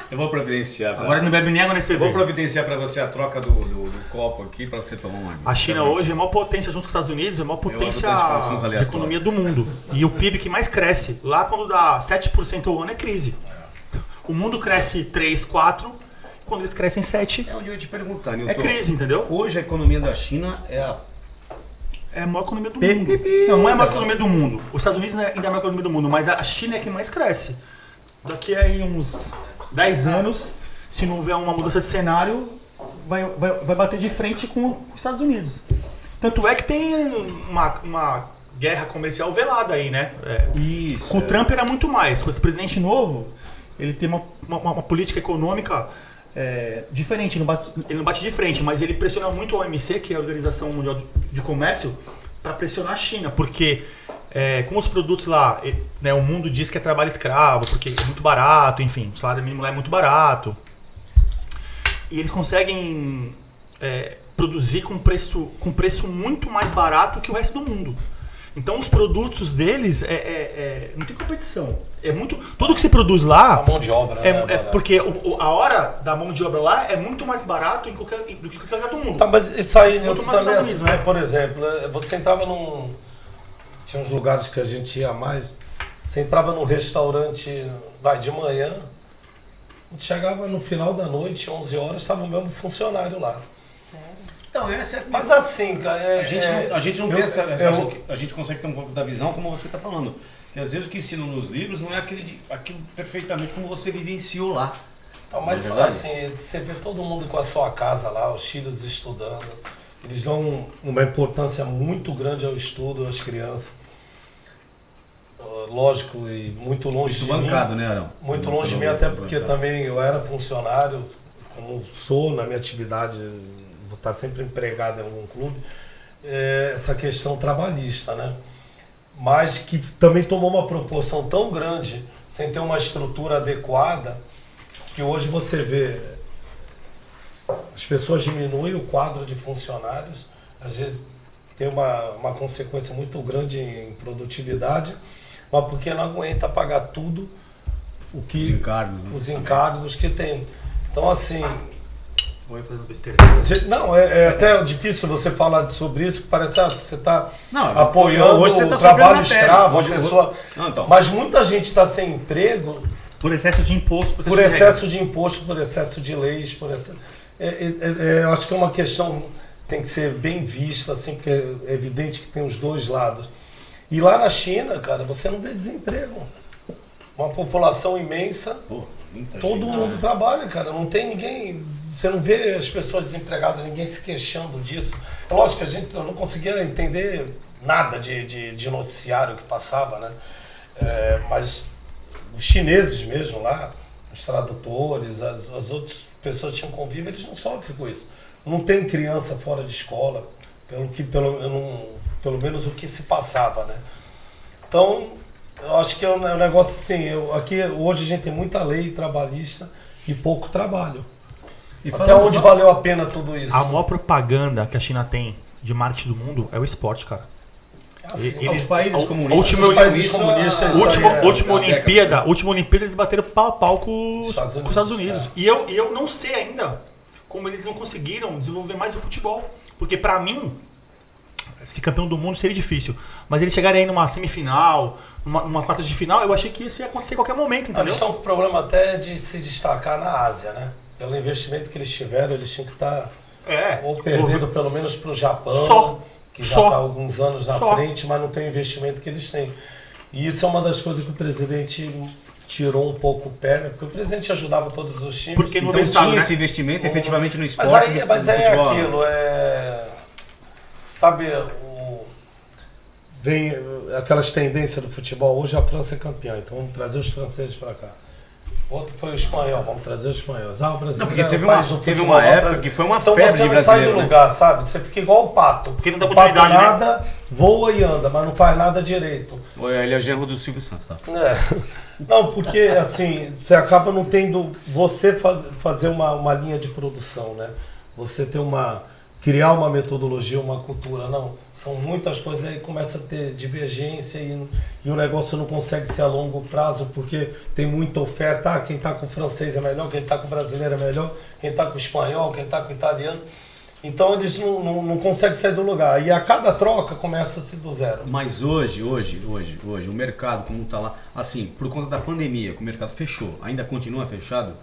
Eu vou providenciar. Agora ele não bebe nem água nem Vou cerveja. providenciar para você a troca do copo aqui para você tomar uma. A China hoje é a maior potência, junto com os Estados Unidos, é a maior potência de assuntos de aleatórios. economia do mundo. E o PIB que mais cresce, lá quando dá 7% ao ano é crise. O mundo cresce 3, 4, quando eles crescem 7, É onde eu ia te perguntar, Nilton. é crise, entendeu? Hoje a economia da China é a... É a maior economia do mundo. Não é a maior economia do mundo. Os Estados Unidos ainda é a maior economia do mundo, mas a China é que mais cresce. Daqui a uns 10 anos, se não houver uma mudança de cenário, vai bater de frente com os Estados Unidos. Tanto é que tem uma guerra comercial velada aí, né? Isso. Com o Trump era muito mais. Com esse presidente novo, ele tem uma política econômica diferente. Ele não bate de frente, mas ele pressiona muito a OMC, que é a Organização Mundial de Comércio, para pressionar a China, porque com os produtos lá, né, o mundo diz que é trabalho escravo, porque é muito barato, enfim, o salário mínimo lá é muito barato. E eles conseguem produzir com preço muito mais barato que o resto do mundo. Então os produtos deles não tem competição. Tudo que se produz lá. A mão de obra, né? Porque a hora da mão de obra lá é muito mais barato do que qualquer lugar do mundo. Tá, mas isso aí, Muito também mais assim, Unidos, né? Por exemplo, você entrava tinha uns lugares que a gente ia mais. Você entrava num restaurante, de manhã, chegava no final da noite, 11 horas, estava o mesmo funcionário lá. Então, essa é Mas assim, cara, a gente não tem a gente consegue ter um pouco da visão, como você está falando. Que às vezes o que ensinam nos livros não é aquilo perfeitamente como você vivenciou lá. Então, mas assim, você vê todo mundo com a sua casa lá, os filhos estudando. Eles dão uma importância muito grande ao estudo, às crianças. Lógico, e muito longe Isso de mim. bancado, né, Arão? Muito longe de mim, até porque também eu era funcionário, como sou na minha atividade, vou estar sempre empregado em algum clube, essa questão trabalhista, né? Mas que também tomou uma proporção tão grande, sem ter uma estrutura adequada, que hoje você vê, as pessoas diminuem o quadro de funcionários, às vezes tem uma consequência muito grande em produtividade, mas porque não aguenta pagar tudo os encargos que tem. Então, assim... Vou fazendo besteira. Não, é até difícil você falar sobre isso, parece que você está apoiando hoje você o tá trabalho sofrendo na escravo, pele. a pessoa... Não, então. Mas muita gente está sem emprego Por excesso de imposto. por excesso de imposto, por excesso de leis, eu acho que é uma questão que tem que ser bem vista, assim, porque é evidente que tem os dois lados. E lá na China, cara, você não vê desemprego. Uma população imensa, todo mundo trabalha, cara. Não tem ninguém... Você não vê as pessoas desempregadas, ninguém se queixando disso. É lógico que eu não conseguia entender nada de noticiário que passava, né? Mas os chineses mesmo lá, os tradutores, as outras pessoas que tinham convívio, eles não sofrem com isso. Não tem criança fora de escola, pelo menos o que se passava, né? Então, eu acho que é um negócio assim, aqui hoje a gente tem muita lei trabalhista e pouco trabalho. Até onde valeu a pena tudo isso? A maior propaganda que a China tem de marketing do mundo é o esporte, cara. Assim, Os países comunistas. Os países comunistas, última Olimpíada eles bateram pau a pau com os Estados Unidos. E eu não sei ainda como eles não conseguiram desenvolver mais o futebol. Porque pra mim, ser campeão do mundo seria difícil. Mas eles chegarem aí numa semifinal, numa quarta de final, eu achei que isso ia acontecer a qualquer momento, entendeu? Eles estão com problema até de se destacar na Ásia, né? Pelo investimento que eles tiveram, eles tinham que estar ou perdendo pelo menos para o Japão, que já está há alguns anos na frente, mas não tem o investimento que eles têm. E isso é uma das coisas que o presidente tirou um pouco o pé, né? Porque o presidente ajudava todos os times. Porque não tinha esse investimento efetivamente no esporte. Mas aí é aquilo, sabe, vem aquelas tendências do futebol. Hoje a França é campeã, então vamos trazer os franceses para cá. Outro foi o espanhol, vamos trazer os espanhóis. O brasileiro teve uma época que foi uma febre de brasileiro. Então você não sai do lugar, sabe? Você fica igual o pato. Porque não dá o pato continuidade, nada, voa e anda, mas não faz nada direito. Ele é genro do Silvio Santos, tá? Não, porque assim, você acaba não tendo... Você fazer uma linha de produção, né? Você ter criar uma metodologia, uma cultura, não. São muitas coisas aí, começa a ter divergência e o negócio não consegue ser a longo prazo porque tem muita oferta. Quem está com o francês é melhor, quem está com o brasileiro é melhor, quem está com o espanhol, quem está com o italiano. Então eles não conseguem sair do lugar. E a cada troca começa-se do zero. Mas hoje, o mercado, como está lá, assim, por conta da pandemia, que o mercado fechou, ainda continua fechado?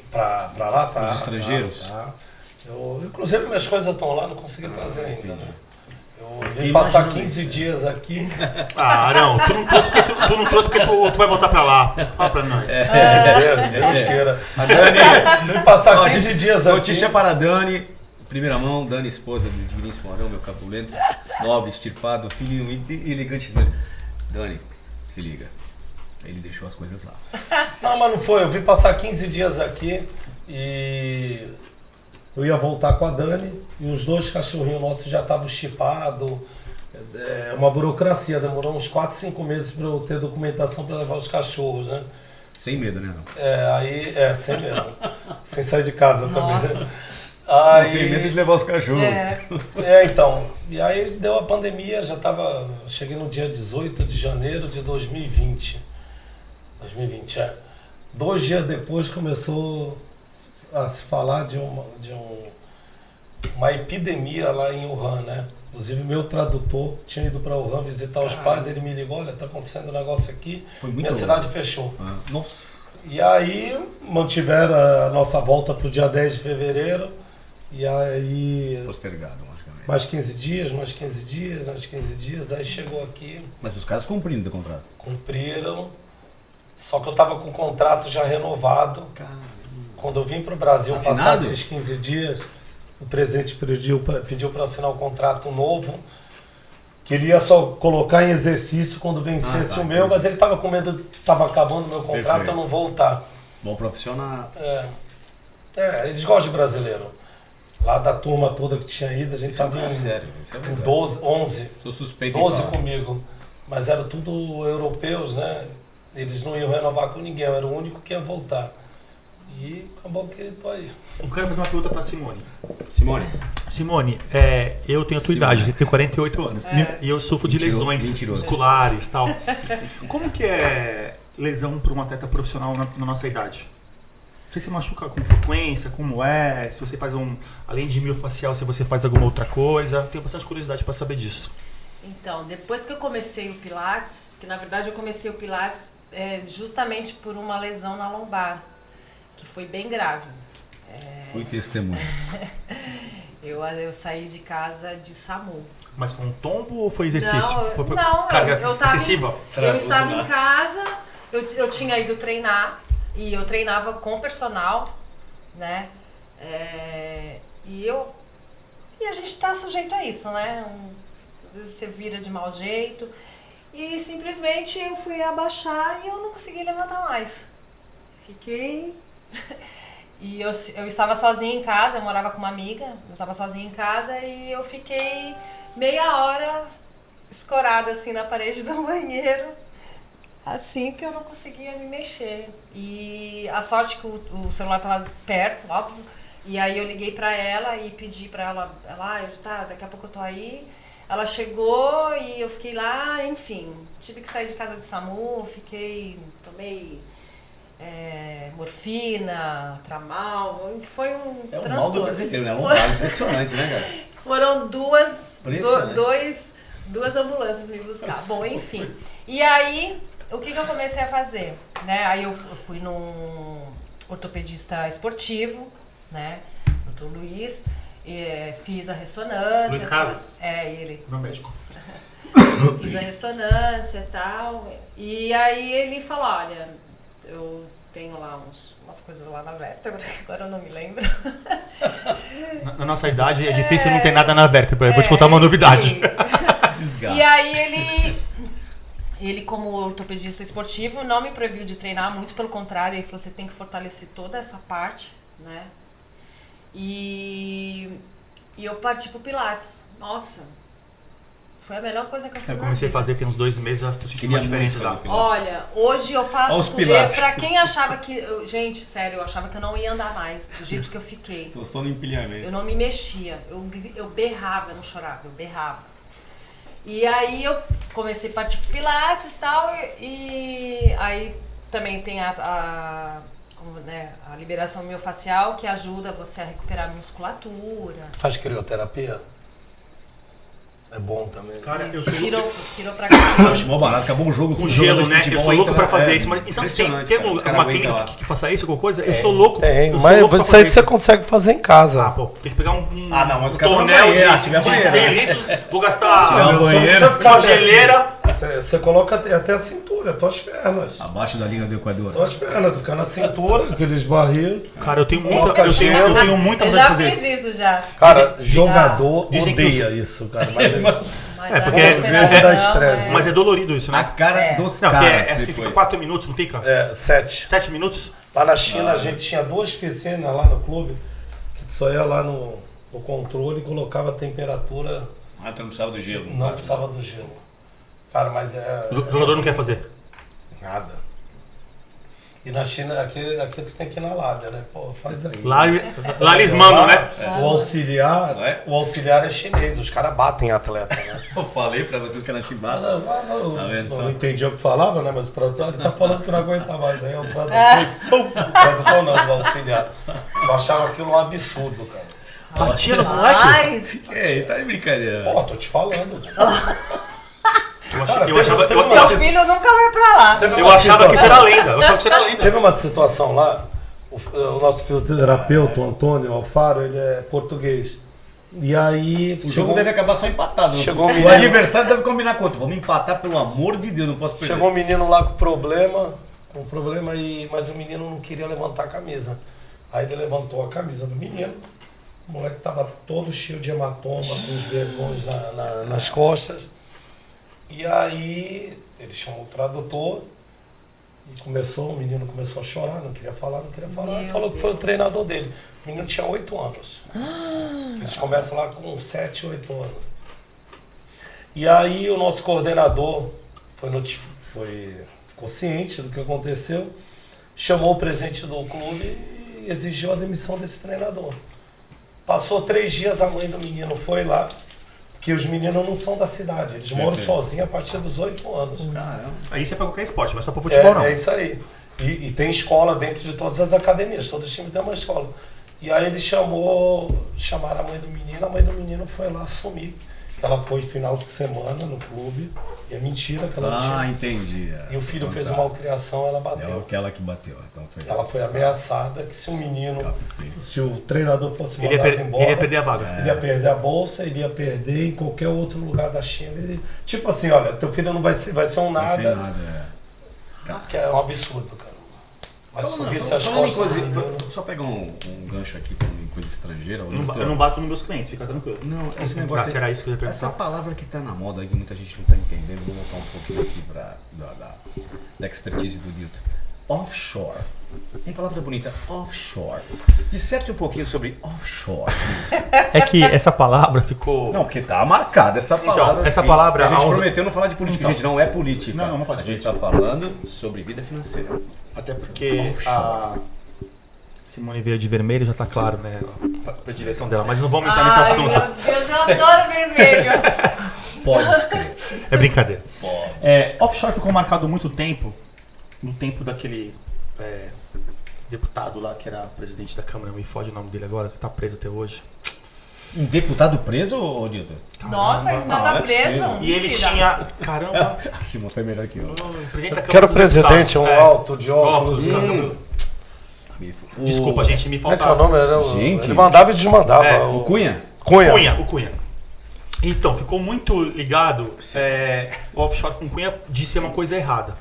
Para lá, tá. Os estrangeiros? Tá. Inclusive minhas coisas estão lá, não consegui trazer ainda, né? Eu vim passar 15 dias aqui. Ah, não, tu não trouxe porque tu vai voltar pra lá. Fala pra nós. Deus queira. Vim passar 15 dias aqui. Notícia para a Dani, primeira mão, Dani, esposa do digníssimo Arão, meu cabulento, nobre, estirpado, filho elegante. Dani, se liga. Ele deixou as coisas lá. Não, mas não foi. Eu vim passar 15 dias aqui e eu ia voltar com a Dani e os 2 cachorrinhos nossos já estavam chipados. É uma burocracia, demorou uns 4, 5 meses para eu ter documentação para levar os cachorros, né? Sem medo, né, não? Sem medo. Sem sair de casa também, né? Sem medo de levar os cachorros. Então. E aí deu a pandemia, cheguei no dia 18 de janeiro de 2020. 2 dias depois começou a se falar de uma epidemia lá em Wuhan, né? Inclusive meu tradutor tinha ido para Wuhan visitar os pais, ele me ligou, olha, tá acontecendo um negócio aqui, minha cidade fechou. Nossa. E aí mantiveram a nossa volta para o dia 10 de fevereiro, e aí... Postergado, logicamente. Mais 15 dias, aí chegou aqui. Mas os caras cumprindo o contrato? Cumpriram, só que eu tava com o contrato já renovado. Caramba. Quando eu vim para o Brasil Assinado? passar esses 15 dias, o presidente pediu para assinar um contrato novo, que ele ia só colocar em exercício quando vencesse o meu, mas ele estava com medo, estava acabando o meu contrato, eu não voltar. Bom profissional. Eles gostam de brasileiro. Lá da turma toda que tinha ido, a gente estava em 11. Sou suspeito 12 comigo. Mas eram tudo europeus, né? Eles não iam renovar com ninguém, eu era o único que ia voltar. E acabou que tô aí. Eu quero fazer uma pergunta pra Simone. Simone, eu tenho a tua idade, eu tenho 48 anos. E eu sofro de lesões musculares e tal. Como que é lesão para um atleta profissional na nossa idade? Você se machuca com frequência? Como é? Se você faz além de miofacial, se você faz alguma outra coisa? Eu tenho bastante curiosidade para saber disso. Então, depois que eu comecei o Pilates, que na verdade eu comecei o Pilates justamente por uma lesão na lombar, que foi bem grave. Fui testemunha. Eu saí de casa de SAMU. Mas foi um tombo ou foi exercício? Não, carga eu tava excessiva? Eu estava em casa, eu tinha ido treinar, e eu treinava com personal, né? E a gente tá sujeito a isso, né? Às vezes você vira de mau jeito. E simplesmente eu fui abaixar e eu não consegui levantar mais. Fiquei... E eu estava sozinha em casa, eu morava com uma amiga, eu estava sozinha em casa e eu fiquei meia hora escorada assim na parede do banheiro, assim que eu não conseguia me mexer. E a sorte que o celular estava perto, óbvio, e aí eu liguei para ela e pedi para ela, daqui a pouco eu tô aí. Ela chegou e eu fiquei lá, enfim, tive que sair de casa de SAMU, tomei morfina, tramal, foi um transtorno. É o mal do brasileiro, né? É um mal impressionante, né, cara? Foram duas ambulâncias me buscar. Bom, enfim. E aí, o que eu comecei a fazer? Né? Aí eu fui num ortopedista esportivo, né? Dr. Luiz, fiz a ressonância. Luiz Carlos? Ele. Meu médico. Fiz a ressonância e tal. E aí ele falou, olha, eu tenho lá umas coisas lá na vértebra, agora eu não me lembro. Na nossa idade é difícil não ter nada na vértebra. Eu vou te contar uma novidade. Desgaste. E aí ele como ortopedista esportivo não me proibiu de treinar, muito pelo contrário, ele falou, você tem que fortalecer toda essa parte, né? E eu parti pro Pilates. Nossa, foi a melhor coisa que eu fiz. Eu comecei a fazer tem uns 2 meses, eu senti uma diferença lá. Olha, hoje eu faço tudo. Pra quem achava que... Gente, sério, eu achava que eu não ia andar mais, do jeito que eu fiquei. Tô só no empilhamento. Eu não me mexia, eu berrava, eu não chorava, eu berrava. E aí eu comecei a partir pro Pilates e tal, e aí também tem a liberação miofacial, que ajuda você a recuperar a musculatura. Faz crioterapia? É bom também. Cara, eu Isso, sou pirou pra cá. Acho mó barato, acabou um jogo com gelo, né? Eu sou louco pra fazer isso. Mas em Santos tem impressionante, cara, uma os caras clínica aguentam lá. que faça isso, alguma coisa? Eu sou louco. Tem, eu sou mas louco pra isso aí fazer você consegue fazer em casa. Ah, pô, tem que pegar um Ah, não, mas um os caras vão tonel no banheiro, de se tiver 100 banheiro. litros, vou gastar tiver um banheiro. Você ficar uma geleira. Você coloca até a cintura, tuas pernas. Abaixo da linha do Equador. Tuas pernas, ficar na cintura, aqueles barris. Cara, eu tenho Coloca eu tenho muita Eu vontade de já fazer fiz isso. isso já. Cara, jogador Dizem que odeia isso, cara. Mas eles... Mas É, a porque recuperação dá estresse, Mas é dolorido isso, A né? cara É. dos Não, porque caras acho que depois. fica 4 minutos, não fica? 7. 7 minutos? Lá na China a gente tinha 2 piscinas lá no clube, que tu só ia lá no controle e colocava a temperatura, Ah, tu não precisava do gelo. não precisava do gelo. Cara, mas O jogador não quer fazer. nada. E na China, aqui tu tem que ir na lábia, né? Pô, faz aí. Lá eles mandam, né? O auxiliar é chinês, os caras batem atleta, né? Eu falei pra vocês que era chibata. Tá vendo só? Não entendi o que falava, né? Mas o tradutor, ele tá falando que não aguenta mais. Aí o tradutor, pum, o tradutor não, o auxiliar. Eu achava aquilo um absurdo, cara. Batia nos moleques. Mas, É, tá de brincadeira. Pô, tô te falando. Eu achava, teve eu- uma meu situ- filho nunca vai pra lá. teve eu uma achava que isso situação- era lenda. Eu achava que isso era lenda. Teve uma situação lá, o nosso fisioterapeuta, o Antônio Alfaro, ele é português. E aí O jogo deve acabar só empatado. Chegou um o menino. adversário deve combinar com outro. Vamos empatar, pelo amor de Deus, não posso perder. Chegou um menino lá com problema, mas o menino não queria levantar a camisa. Aí ele levantou a camisa do menino, o moleque estava todo cheio de hematoma, com os vergões nas costas. E aí ele chamou o tradutor e o menino começou a chorar, não queria falar. Meu E falou que foi o Deus. treinador dele. O menino tinha 8 anos. Eles começam lá com 7, 8 anos. E aí o nosso coordenador ficou ciente do que aconteceu, chamou o presidente do clube e exigiu a demissão desse treinador. Passou 3 dias, a mãe do menino foi lá, porque os meninos não são da cidade, eles moram sozinhos a partir dos 8 anos. Aí isso é pra qualquer esporte, mas só pra futebol não. É isso aí. E tem escola dentro de todas as academias, todo time tem uma escola. E aí eles chamaram a mãe do menino foi lá assumir, que ela foi final de semana no clube, e é mentira que ela não tinha. Entendi. E o filho Então fez tá. uma malcriação, ela É bateu. aquela que bateu. Então foi. Ela foi ameaçada que se o menino, se o treinador fosse Ele mandado ia embora, perder a vaga. ele ia perder a bolsa, ele ia perder em qualquer outro lugar da China. Tipo assim, olha, teu filho não vai ser um Não sei nada, nada, que é um absurdo, cara. Mas se tu visse as Falando em costas do coisa- menino... Só pegar um gancho aqui falando em coisa estrangeira. Eu não bato nos meus clientes, fica tranquilo. Não, esse Ah, negócio. será isso que eu ia Essa perguntar? palavra que tá na moda aí, que muita gente não tá entendendo, vou voltar um pouquinho aqui da expertise do Nilton. Offshore. Uma palavra bonita, offshore. Disserte um pouquinho sobre offshore. É que essa palavra ficou... Não, porque tá marcada essa Então, palavra. essa sim. palavra, A gente a usa- prometeu não falar de política, Então. gente, não é política. Não, vamos falar de A gente tá falando sobre vida financeira. Até porque a Simone veio de vermelho, já tá claro, né? A predileção dela. Mas não vamos entrar nesse assunto. Meu Deus, eu adoro vermelho. Pode escrever. É brincadeira. Pode. Offshore ficou marcado muito tempo, no tempo daquele deputado lá que era presidente da Câmara, me foge o nome dele agora, que tá preso até hoje. Um deputado preso, ô Nilton? Nossa, ainda não tá é preso. possível. E ele Mentira. tinha. Caramba! A Simone foi melhor que eu. o presidente da Câmara Quero dos presidente, um Deputados. alto de óculos. Desculpa, gente, me Como é que é o faltava. nome? Era Gente. ele mandava e desmandava. É, O Cunha? Cunha. O Cunha. Então, ficou muito ligado o offshore com Cunha de ser uma coisa errada.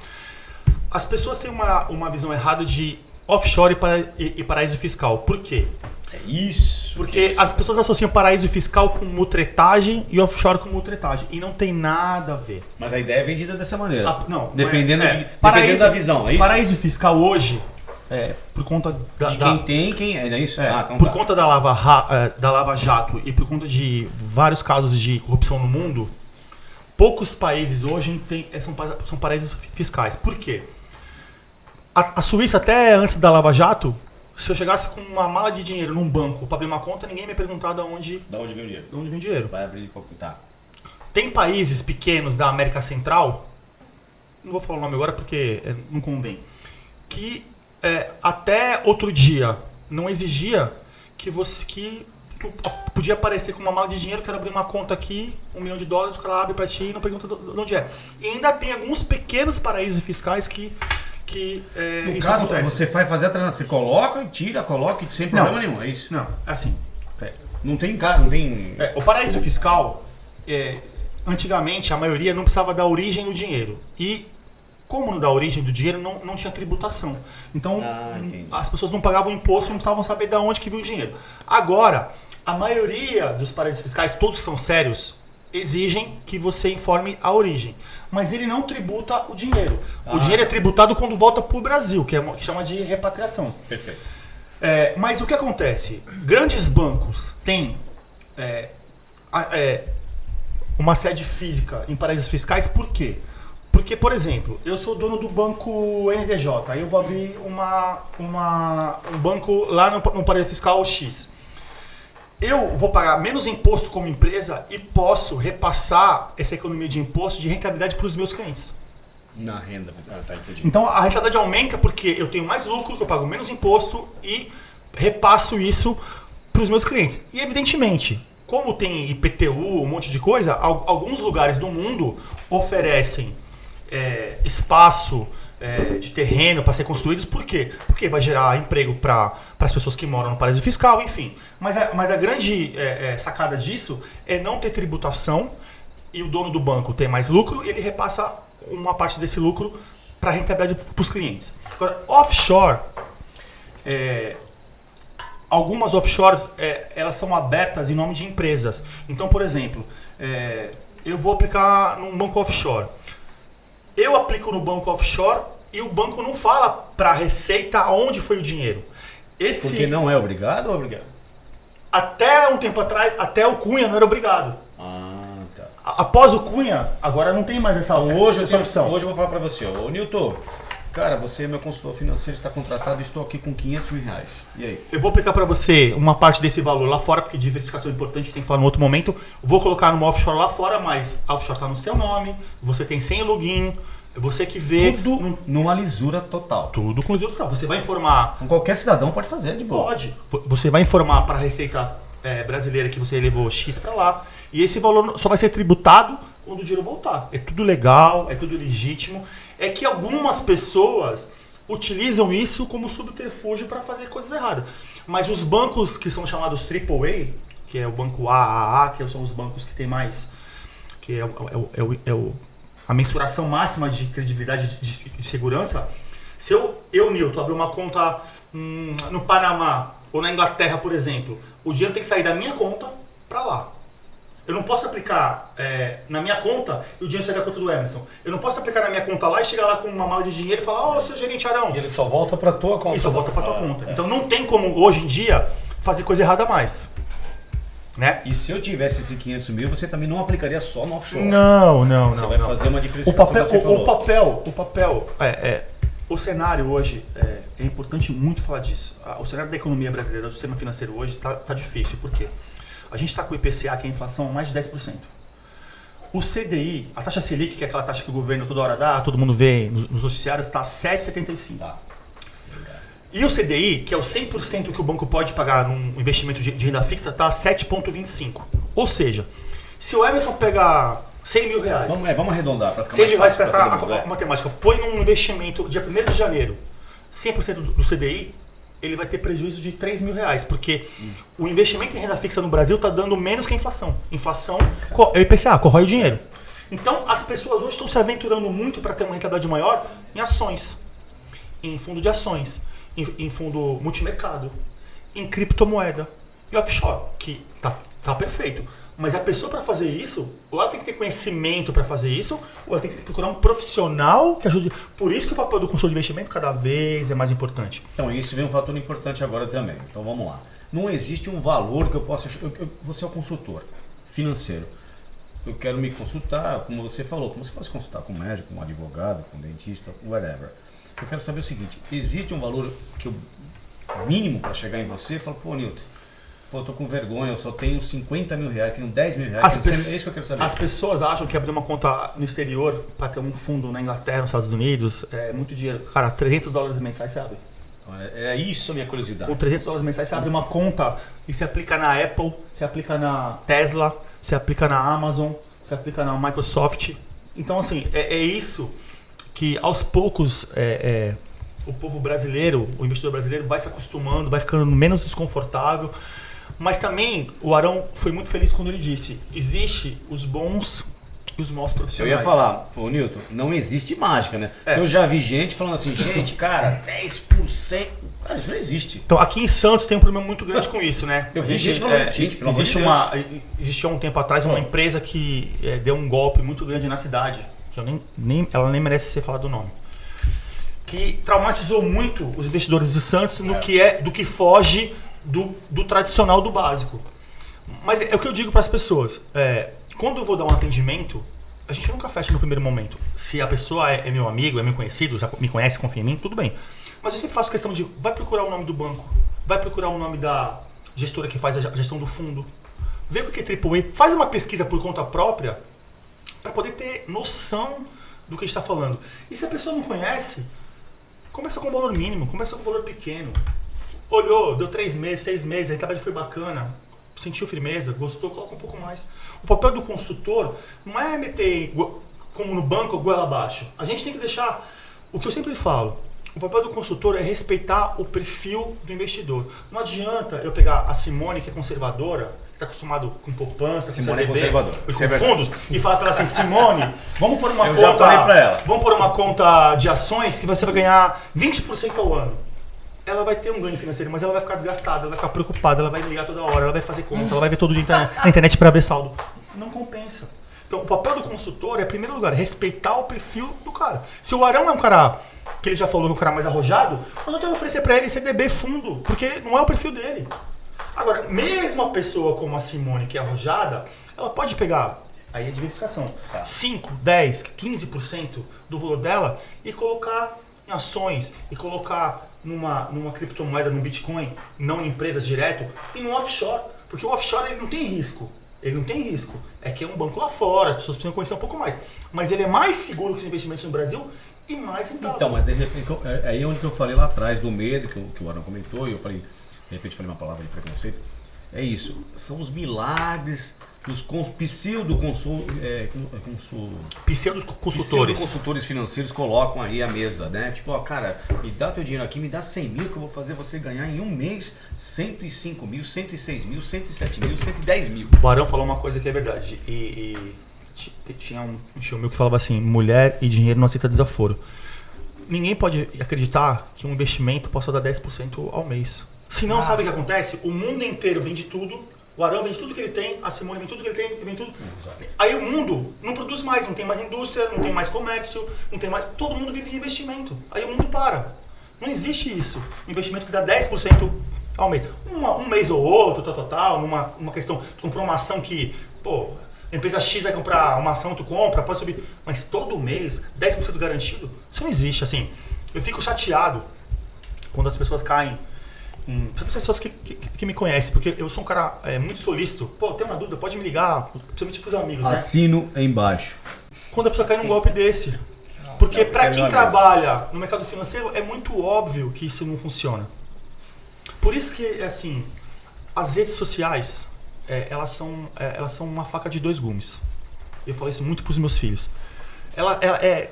As pessoas têm uma visão errada de offshore e paraíso fiscal. Por quê? É isso. Porque as pessoas associam paraíso fiscal com mutretagem e offshore com mutretagem. E não tem nada a ver. Mas a ideia é vendida dessa maneira. Não, Dependendo, paraíso, dependendo da visão, é isso? Paraíso fiscal hoje, por conta De quem tem, quem é, não é isso? Então por tá. conta da Lava Jato e por conta de vários casos de corrupção no mundo, poucos países hoje são paraísos fiscais. Por quê? A Suíça, até antes da Lava Jato, se eu chegasse com uma mala de dinheiro num banco para abrir uma conta, ninguém me ia perguntar de onde Da onde vem o dinheiro? vem o dinheiro. Vai abrir qualquer. Tá. Tem países pequenos da América Central, não vou falar o nome agora porque não convém, que até outro dia não exigia que podia aparecer com uma mala de dinheiro, quero abrir uma conta aqui, $1 milhão, o cara abre pra ti e não pergunta de onde é. E ainda tem alguns pequenos paraísos fiscais que no isso caso, acontece. você vai fazer a transação, você coloca, tira, coloca, sem problema nenhum, é isso? Não, assim. Não tem cara, não tem... O paraíso fiscal, antigamente, a maioria não precisava dar origem do dinheiro. E, como não dá origem do dinheiro, não tinha tributação. Então, as pessoas não pagavam imposto e não precisavam saber de onde que vinha o dinheiro. Agora, a maioria dos paraísos fiscais, todos são sérios, exigem que você informe a origem. Mas ele não tributa o dinheiro. O dinheiro é tributado quando volta para o Brasil, que chama de repatriação. Perfeito. Mas o que acontece? Grandes bancos têm uma sede física em paraísos fiscais, por quê? Porque, por exemplo, eu sou dono do banco NDJ, aí eu vou abrir um banco lá no paraíso fiscal X. Eu vou pagar menos imposto como empresa e posso repassar essa economia de imposto de rentabilidade para os meus clientes. Na renda, tá entendido. Então a rentabilidade aumenta porque eu tenho mais lucro, eu pago menos imposto e repasso isso para os meus clientes. E evidentemente, como tem IPTU, um monte de coisa, alguns lugares do mundo oferecem espaço de terreno para ser construídos. Por quê? Porque vai gerar emprego para as pessoas que moram no paraíso fiscal, enfim. Mas a grande sacada disso é não ter tributação e o dono do banco ter mais lucro e ele repassa uma parte desse lucro para rentabilidade para os clientes. Agora, offshore, algumas offshores elas são abertas em nome de empresas. Então, por exemplo, eu vou aplicar num banco offshore. Eu aplico no banco offshore e o banco não fala para a Receita onde foi o dinheiro. Porque não é obrigado ou é obrigado? Até um tempo atrás, até o Cunha não era obrigado. Tá. Após o Cunha, agora não tem mais essa opção. Hoje eu vou falar para você, ô Nilton, cara, você é meu consultor financeiro, está contratado, estou aqui com R$500 mil. E aí? Eu vou aplicar para você uma parte desse valor lá fora, porque diversificação é importante, tem que falar no outro momento. Vou colocar numa offshore lá fora, mas a offshore está no seu nome, você tem senha e login, é você que vê. Tudo numa lisura total. Tudo com lisura total. Você vai informar. Então, qualquer cidadão pode fazer, de boa. Pode. Você vai informar para a Receita brasileira que você levou X para lá. E esse valor só vai ser tributado quando o dinheiro voltar. É tudo legal, é tudo legítimo. É que algumas pessoas utilizam isso como subterfúgio para fazer coisas erradas. Mas os bancos que são chamados AAA, que é o banco AAA, que são os bancos que tem mais, que a mensuração máxima de credibilidade de segurança, se eu Nilton, abrir uma conta no Panamá ou na Inglaterra, por exemplo, o dinheiro tem que sair da minha conta para lá. Eu não posso aplicar na minha conta e o dinheiro sair da conta do Emerson. Eu não posso aplicar na minha conta lá e chegar lá com uma mala de dinheiro e falar, ô, seu gerente Arão. E ele só volta para tua conta. Ele só volta para tua conta. Então não tem como, hoje em dia, fazer coisa errada mais. Né? E se eu tivesse esse 500 mil, você também não aplicaria só no offshore? Não. Você vai fazer uma diferenciação. O papel, o cenário hoje, é importante muito falar disso. O cenário da economia brasileira, do sistema financeiro hoje, tá difícil. Por quê? A gente está com o IPCA, que é a inflação, mais de 10%. O CDI, a taxa Selic, que é aquela taxa que o governo toda hora dá, todo mundo vê nos noticiários, está 7,75%. Tá. E o CDI, que é o 100% que o banco pode pagar num investimento de renda fixa, está 7,25%. Ou seja, se o Emerson pegar R$100 mil... Vamos arredondar para ficar R$100 mais mil fácil para ficar a matemática. Põe num investimento dia 1º de janeiro, 100% do CDI, ele vai ter prejuízo de R$3 mil, porque o investimento em renda fixa no Brasil está dando menos que a inflação. Inflação é o IPCA, corrói o dinheiro. Então, as pessoas hoje estão se aventurando muito para ter uma rentabilidade maior em ações, em fundo de ações, em fundo multimercado, em criptomoeda e offshore, que tá perfeito. Mas a pessoa, para fazer isso, ou ela tem que ter conhecimento para fazer isso, ou ela tem que procurar um profissional que ajude. Por isso que o papel do consultor de investimento cada vez é mais importante. Então, isso vem um fator importante agora também. Então, vamos lá. Não existe um valor que eu possa... Você é o consultor financeiro. Eu quero me consultar, como você falou, como se fosse consultar com um médico, com um advogado, com um dentista, whatever. Eu quero saber o seguinte, existe um valor que eu mínimo para chegar em você e falar, pô, Nilton, eu tô com vergonha, eu só tenho R$50 mil, tenho R$10 mil, é isso que eu quero saber. As pessoas acham que abrir uma conta no exterior para ter um fundo na Inglaterra, nos Estados Unidos, é muito dinheiro. Cara, $300 mensais você abre. É isso a minha curiosidade. Com $300 mensais você abre uma conta e você aplica na Apple, você aplica na Tesla, você aplica na Amazon, você aplica na Microsoft. Então, assim, é isso que aos poucos o povo brasileiro, o investidor brasileiro vai se acostumando, vai ficando menos desconfortável. Mas também o Arão foi muito feliz quando ele disse: existe os bons e os maus Eu profissionais. ia falar, ô Newton, não existe mágica, né? Eu já vi gente falando assim, gente, cara, 10%. Cara, isso não existe. Então, aqui em Santos tem um problema muito grande com isso, né? Eu vi gente falando, gente, pelo amor de Deus. Existia um tempo atrás uma empresa que deu um golpe muito grande na cidade, que ela nem merece ser falado o nome, que traumatizou muito os investidores de Santos do que foge do tradicional, do básico. Mas é o que eu digo para as pessoas. Quando eu vou dar um atendimento, a gente nunca fecha no primeiro momento. Se a pessoa é meu amigo, é meu conhecido, já me conhece, confia em mim, tudo bem. Mas eu sempre faço questão de, vai procurar o nome do banco, vai procurar o nome da gestora que faz a gestão do fundo, vê o que é AAA, faz uma pesquisa por conta própria para poder ter noção do que a gente está falando. E se a pessoa não conhece, começa com um valor mínimo, começa com um valor pequeno. Olhou, deu 3 meses, 6 meses, a rentabilidade foi bacana, sentiu firmeza, gostou, coloca um pouco mais. O papel do consultor não é meter como no banco, goela abaixo. A gente tem que deixar, o que eu sempre falo, o papel do consultor é respeitar o perfil do investidor. Não adianta eu pegar a Simone, que é conservadora, que está acostumado com poupança, Simone é conservadora. com fundos, e falar para ela assim, Simone, vamos pôr uma Eu conta, já falei pra ela. Vamos pôr uma conta de ações que você vai ganhar 20% ao ano. Ela vai ter um ganho financeiro, mas ela vai ficar desgastada, ela vai ficar preocupada, ela vai ligar toda hora, ela vai fazer conta, ela vai ver todo dia na internet para ver saldo. Não compensa. Então, o papel do consultor é, em primeiro lugar, respeitar o perfil do cara. Se o Arão é um cara que ele já falou que é um cara mais arrojado, nós não temos que oferecer para ele CDB fundo, porque não é o perfil dele. Agora, mesmo a pessoa como a Simone, que é arrojada, ela pode pegar, aí é diversificação, 5, 10, 15% do valor dela e colocar em ações, e colocar numa criptomoeda, no Bitcoin, não em empresas direto, e no offshore. Porque o offshore ele não tem risco. Ele não tem risco. É que é um banco lá fora, as pessoas precisam conhecer um pouco mais. Mas ele é mais seguro que os investimentos no Brasil e mais rentável. Então, mas de repente, aí é onde que eu falei lá atrás do medo, que o Arão comentou, e eu falei, de repente falei uma palavra de preconceito. É isso, são os milagres dos pseudo-consultores financeiros colocam aí a mesa, né? Tipo, ó, cara, me dá teu dinheiro aqui, me dá 100 mil que eu vou fazer você ganhar em um mês 105 mil, 106 mil, 107 mil, 110 mil. O Arão falou uma coisa que é verdade. Tinha um tio meu que falava assim, mulher e dinheiro não aceita desaforo. Ninguém pode acreditar que um investimento possa dar 10% ao mês. Se não, sabe o que acontece? O mundo inteiro vende tudo. O Arão vende tudo que ele tem, a Simone vende tudo que ele tem, vende tudo. Exato. Aí o mundo não produz mais, não tem mais indústria, não tem mais comércio, não tem mais. Todo mundo vive de investimento. Aí o mundo para. Não existe isso. Investimento que dá 10% ao mês. Um mês ou outro, numa questão. Tu comprou uma ação que, pô, a empresa X vai comprar uma ação, tu compra, pode subir. Mas todo mês, 10% garantido, isso não existe. Assim, eu fico chateado quando as pessoas caem. As pessoas que me conhecem, porque eu sou um cara muito solícito. Pô, tem uma dúvida, pode me ligar, principalmente pros amigos. Assino embaixo. Quando a pessoa cai num golpe desse. Porque para quem trabalha no mercado financeiro é muito óbvio que isso não funciona. Por isso que, assim, as redes sociais, elas são uma faca de 2 gumes. Eu falo isso muito pros meus filhos.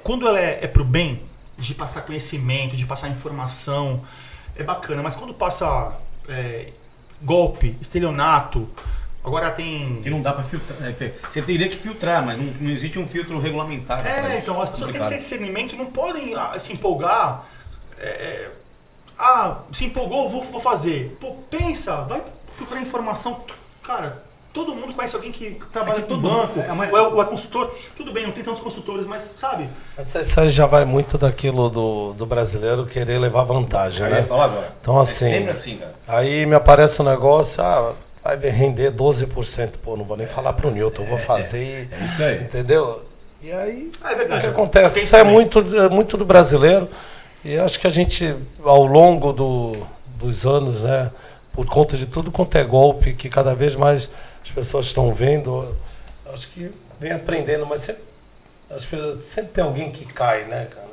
Quando ela é pro bem, de passar conhecimento, de passar informação, é bacana, mas quando passa golpe, estelionato, agora tem... Que não dá para filtrar. Você teria que filtrar, mas não existe um filtro regulamentar. Então as pessoas têm que ter discernimento e não podem se empolgar. Se empolgou, vou fazer. Pô, pensa, vai procurar informação. Cara, todo mundo conhece alguém que trabalha no banco, ou é consultor. Tudo bem, não tem tantos consultores, mas sabe... Isso aí já vai muito daquilo do brasileiro querer levar vantagem, né? Eu ia falar agora. Então, assim, sempre assim, cara. Aí me aparece um negócio, vai render 12%. Pô, não vou nem falar pro Newton, eu vou fazer. É isso aí. Entendeu? E aí, é verdade, o que acontece? Isso é muito do brasileiro. E acho que a gente, ao longo dos anos, né, por conta de tudo quanto é golpe, que cada vez mais as pessoas estão vendo, acho que vem aprendendo, mas sempre tem alguém que cai, né, cara?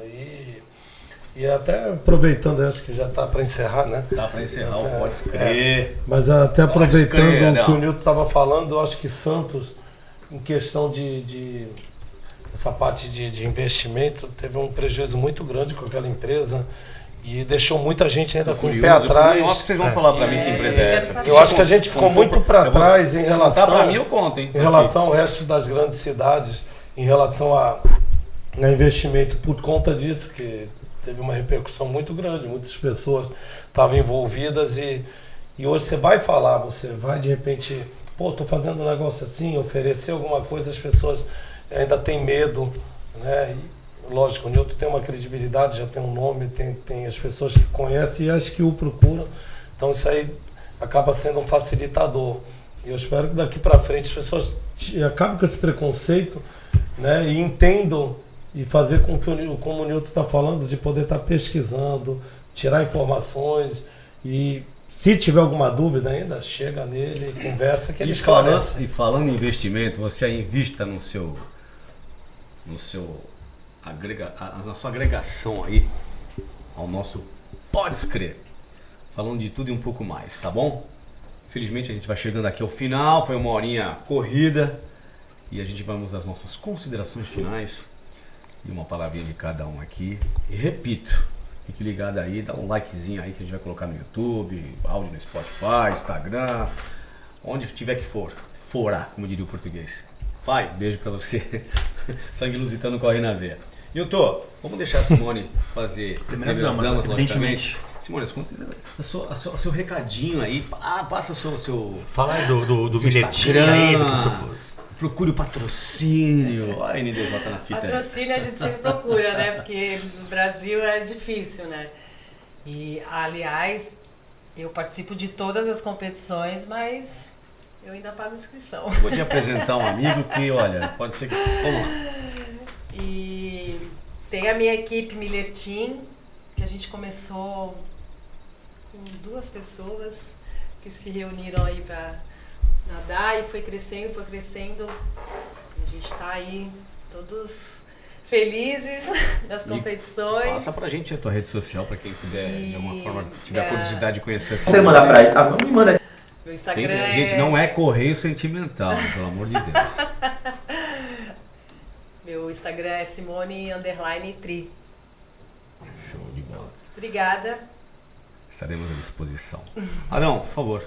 E até aproveitando, acho que já está para encerrar, né? Dá para encerrar, pode escrever. Mas até aproveitando crer, o que o Nilton estava falando, eu acho que Santos, em questão de essa parte de investimento, teve um prejuízo muito grande com aquela empresa e deixou muita gente ainda com o pé atrás. Vocês vão falar para mim que empresa é essa. Eu acho que a gente ficou muito para trás em relação, para mim eu conto, hein? em relação ao resto das grandes cidades, em relação a investimento por conta disso, que teve uma repercussão muito grande, muitas pessoas estavam envolvidas e hoje você vai falar, você vai de repente, pô, tô fazendo um negócio assim, oferecer alguma coisa, as pessoas ainda têm medo, né? E, lógico, o Nilton tem uma credibilidade, já tem um nome, tem as pessoas que conhecem e as que o procuram, então isso aí acaba sendo um facilitador. E eu espero que daqui para frente as pessoas acabem com esse preconceito, né? E entendam e fazer com que, como o Nilton está falando, de poder estar pesquisando, tirar informações e se tiver alguma dúvida ainda, chega nele, conversa, que ele esclarece. E falando em investimento, você invista na sua agregação aí ao nosso Pode Crer. Falando de tudo e um pouco mais, tá bom? Infelizmente a gente vai chegando aqui ao final, foi uma horinha corrida e a gente vamos às nossas considerações finais e uma palavrinha de cada um aqui. E repito, fique ligado aí, dá um likezinho aí que a gente vai colocar no YouTube, áudio no Spotify, Instagram, onde tiver que forá, como diria o português. Pai, beijo pra você. Sangue lusitano corre na veia. Nilton, vamos deixar a Simone fazer Primeiras primeiras damas, logicamente. evidentemente. Simone, conta o seu recadinho aí, passa o seu Fala aí do seu bilhetinho aí, do que você for. procure o patrocínio. Olha a NDJ na fita. Patrocínio a gente sempre procura, né? Porque no Brasil é difícil, né? E, aliás, eu participo de todas as competições, mas eu ainda pago inscrição. Vou te apresentar um amigo que, olha, pode ser que... Vamos lá. E tem a minha equipe Miller Team, que a gente começou com 2 pessoas que se reuniram aí para nadar e foi crescendo. E a gente está aí todos felizes das competições. Passa pra gente a tua rede social, para quem puder, de alguma forma, tiver curiosidade de conhecer essa. Você mandar pra ele, não me manda. Meu Instagram Gente, não é correio sentimental, pelo amor de Deus. Meu Instagram é Simone_Tri. Show de bola. Obrigada. Estaremos à disposição. Arão, por favor.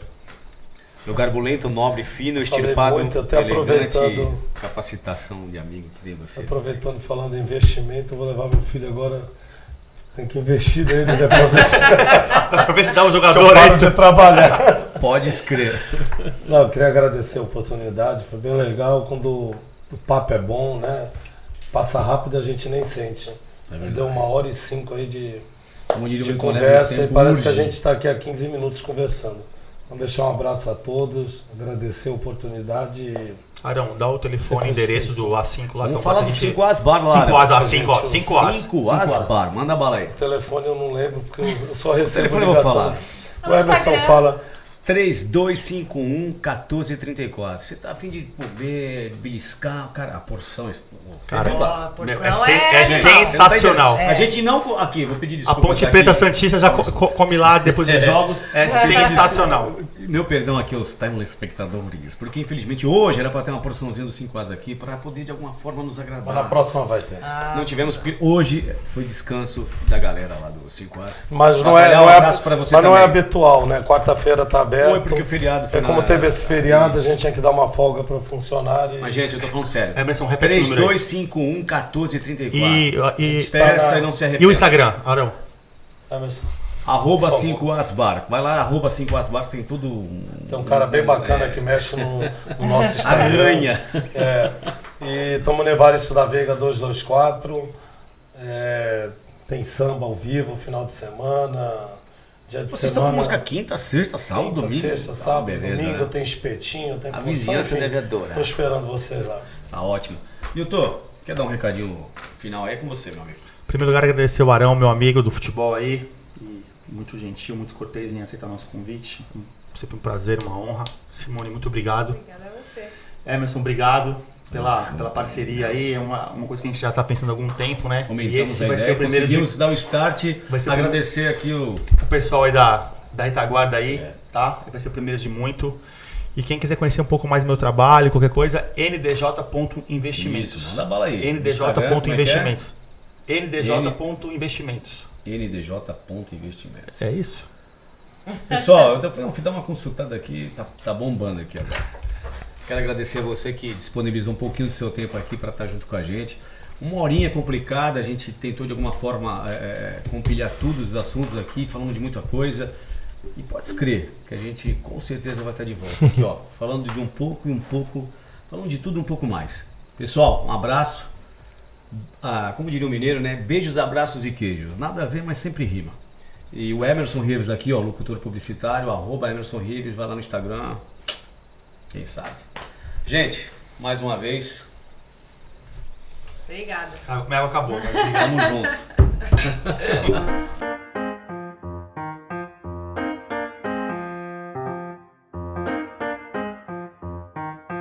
Meu garbulento, nobre, fino, Falei estirpado, muito, até elegante, aproveitando. capacitação de amigo que tem você. Aproveitando, falando em investimento, eu vou levar meu filho agora. Tem que investir nele, né? Pra ver se Dá um se eu jogador paro aí. de trabalhar. Pode escrever. Não, eu queria agradecer a oportunidade, foi bem legal. Quando o papo é bom, né? Passa rápido e a gente nem sente. Deu 1h05 aí de conversa e parece que a gente está aqui há 15 minutos conversando. Vamos deixar um abraço a todos, agradecer a oportunidade e Arão, dá o telefone, endereço do A5 lá. Vamos falar do 5 As Bar lá. 5 As, A5, 5 As. 5 As Bar, manda bala aí. o telefone eu não lembro porque eu só recebo telefone eu vou ligação. falar. O Emerson fala 3251-1434. Você tá afim de comer, beliscar, cara, a porção. Cara, Ó, a porção é sensacional. A gente não. Aqui, vou pedir A desculpa. Ponte Preta Santista já come lá depois dos jogos. É sensacional. Meu perdão aqui aos timeless espectadores, porque infelizmente hoje era para ter uma porçãozinha dos 5 As aqui, para poder de alguma forma nos agradar. mas na próxima vai ter. Não tivemos, porque hoje foi descanso da galera lá do 5 As. Mas Um abraço pra você mas não é também. habitual, né? Quarta-feira tá aberto. Foi porque o feriado foi É como teve esse feriado, a gente tinha que dar uma folga para funcionário. Mas, gente, eu tô falando sério. Emerson, repete o número aí. 3251-1434. E Peça e não se arrependa. E o Instagram, Arão? Emerson, Arroba Por favor. 5 As Bar. Vai lá, arroba 5 As Bar, tem tudo. tem um cara bem bacana que mexe no nosso Instagram. Aranha. É, e estamos no Evaristo da Veiga 224. Tem samba ao vivo, final de semana. Dia de Vocês estão com semana. música quinta, sexta, sábado, Quinta, domingo? sexta, sábado, beleza, domingo, né? tem espetinho, tem A porção, vizinhança enfim. deve adorar. Tô esperando vocês lá. Tá ótimo. Nilton, quer dar um recadinho final aí? É com você, meu amigo. Em primeiro lugar, agradecer o Arão, meu amigo do futebol aí. E muito gentil, muito cortês em aceitar nosso convite. Sempre um prazer, uma honra. Simone, muito obrigado. Obrigada a você. Emerson, obrigado. pela parceria aí, é uma coisa que a gente já está pensando há algum tempo, né? Comentamos E esse a vai ideia, ser o primeiro conseguimos dar o start, vai ser agradecer aqui o pessoal aí da retaguarda aí, tá? Vai ser o primeiro de muito. E quem quiser conhecer um pouco mais do meu trabalho, qualquer coisa, ndj.investimentos. Isso, manda bala aí. ndj.investimentos. ndj.investimentos. ndj.investimentos. É isso. Pessoal, eu fui dar uma consultada aqui, tá bombando aqui agora. Quero agradecer a você que disponibilizou um pouquinho do seu tempo aqui para estar junto com a gente. Uma horinha complicada, a gente tentou de alguma forma compilar todos os assuntos aqui, falando de muita coisa. E pode crer que a gente com certeza vai estar de volta aqui, ó, falando de um pouco e um pouco, falando de tudo um pouco mais. Pessoal, um abraço. Como diria o mineiro, né? Beijos, abraços e queijos. Nada a ver, mas sempre rima. E o Emerson Rives aqui, ó, locutor publicitário, @Emerson Rives, vai lá no Instagram. Quem sabe? Gente, mais uma vez. Obrigada. A minha água acabou. Tamo junto.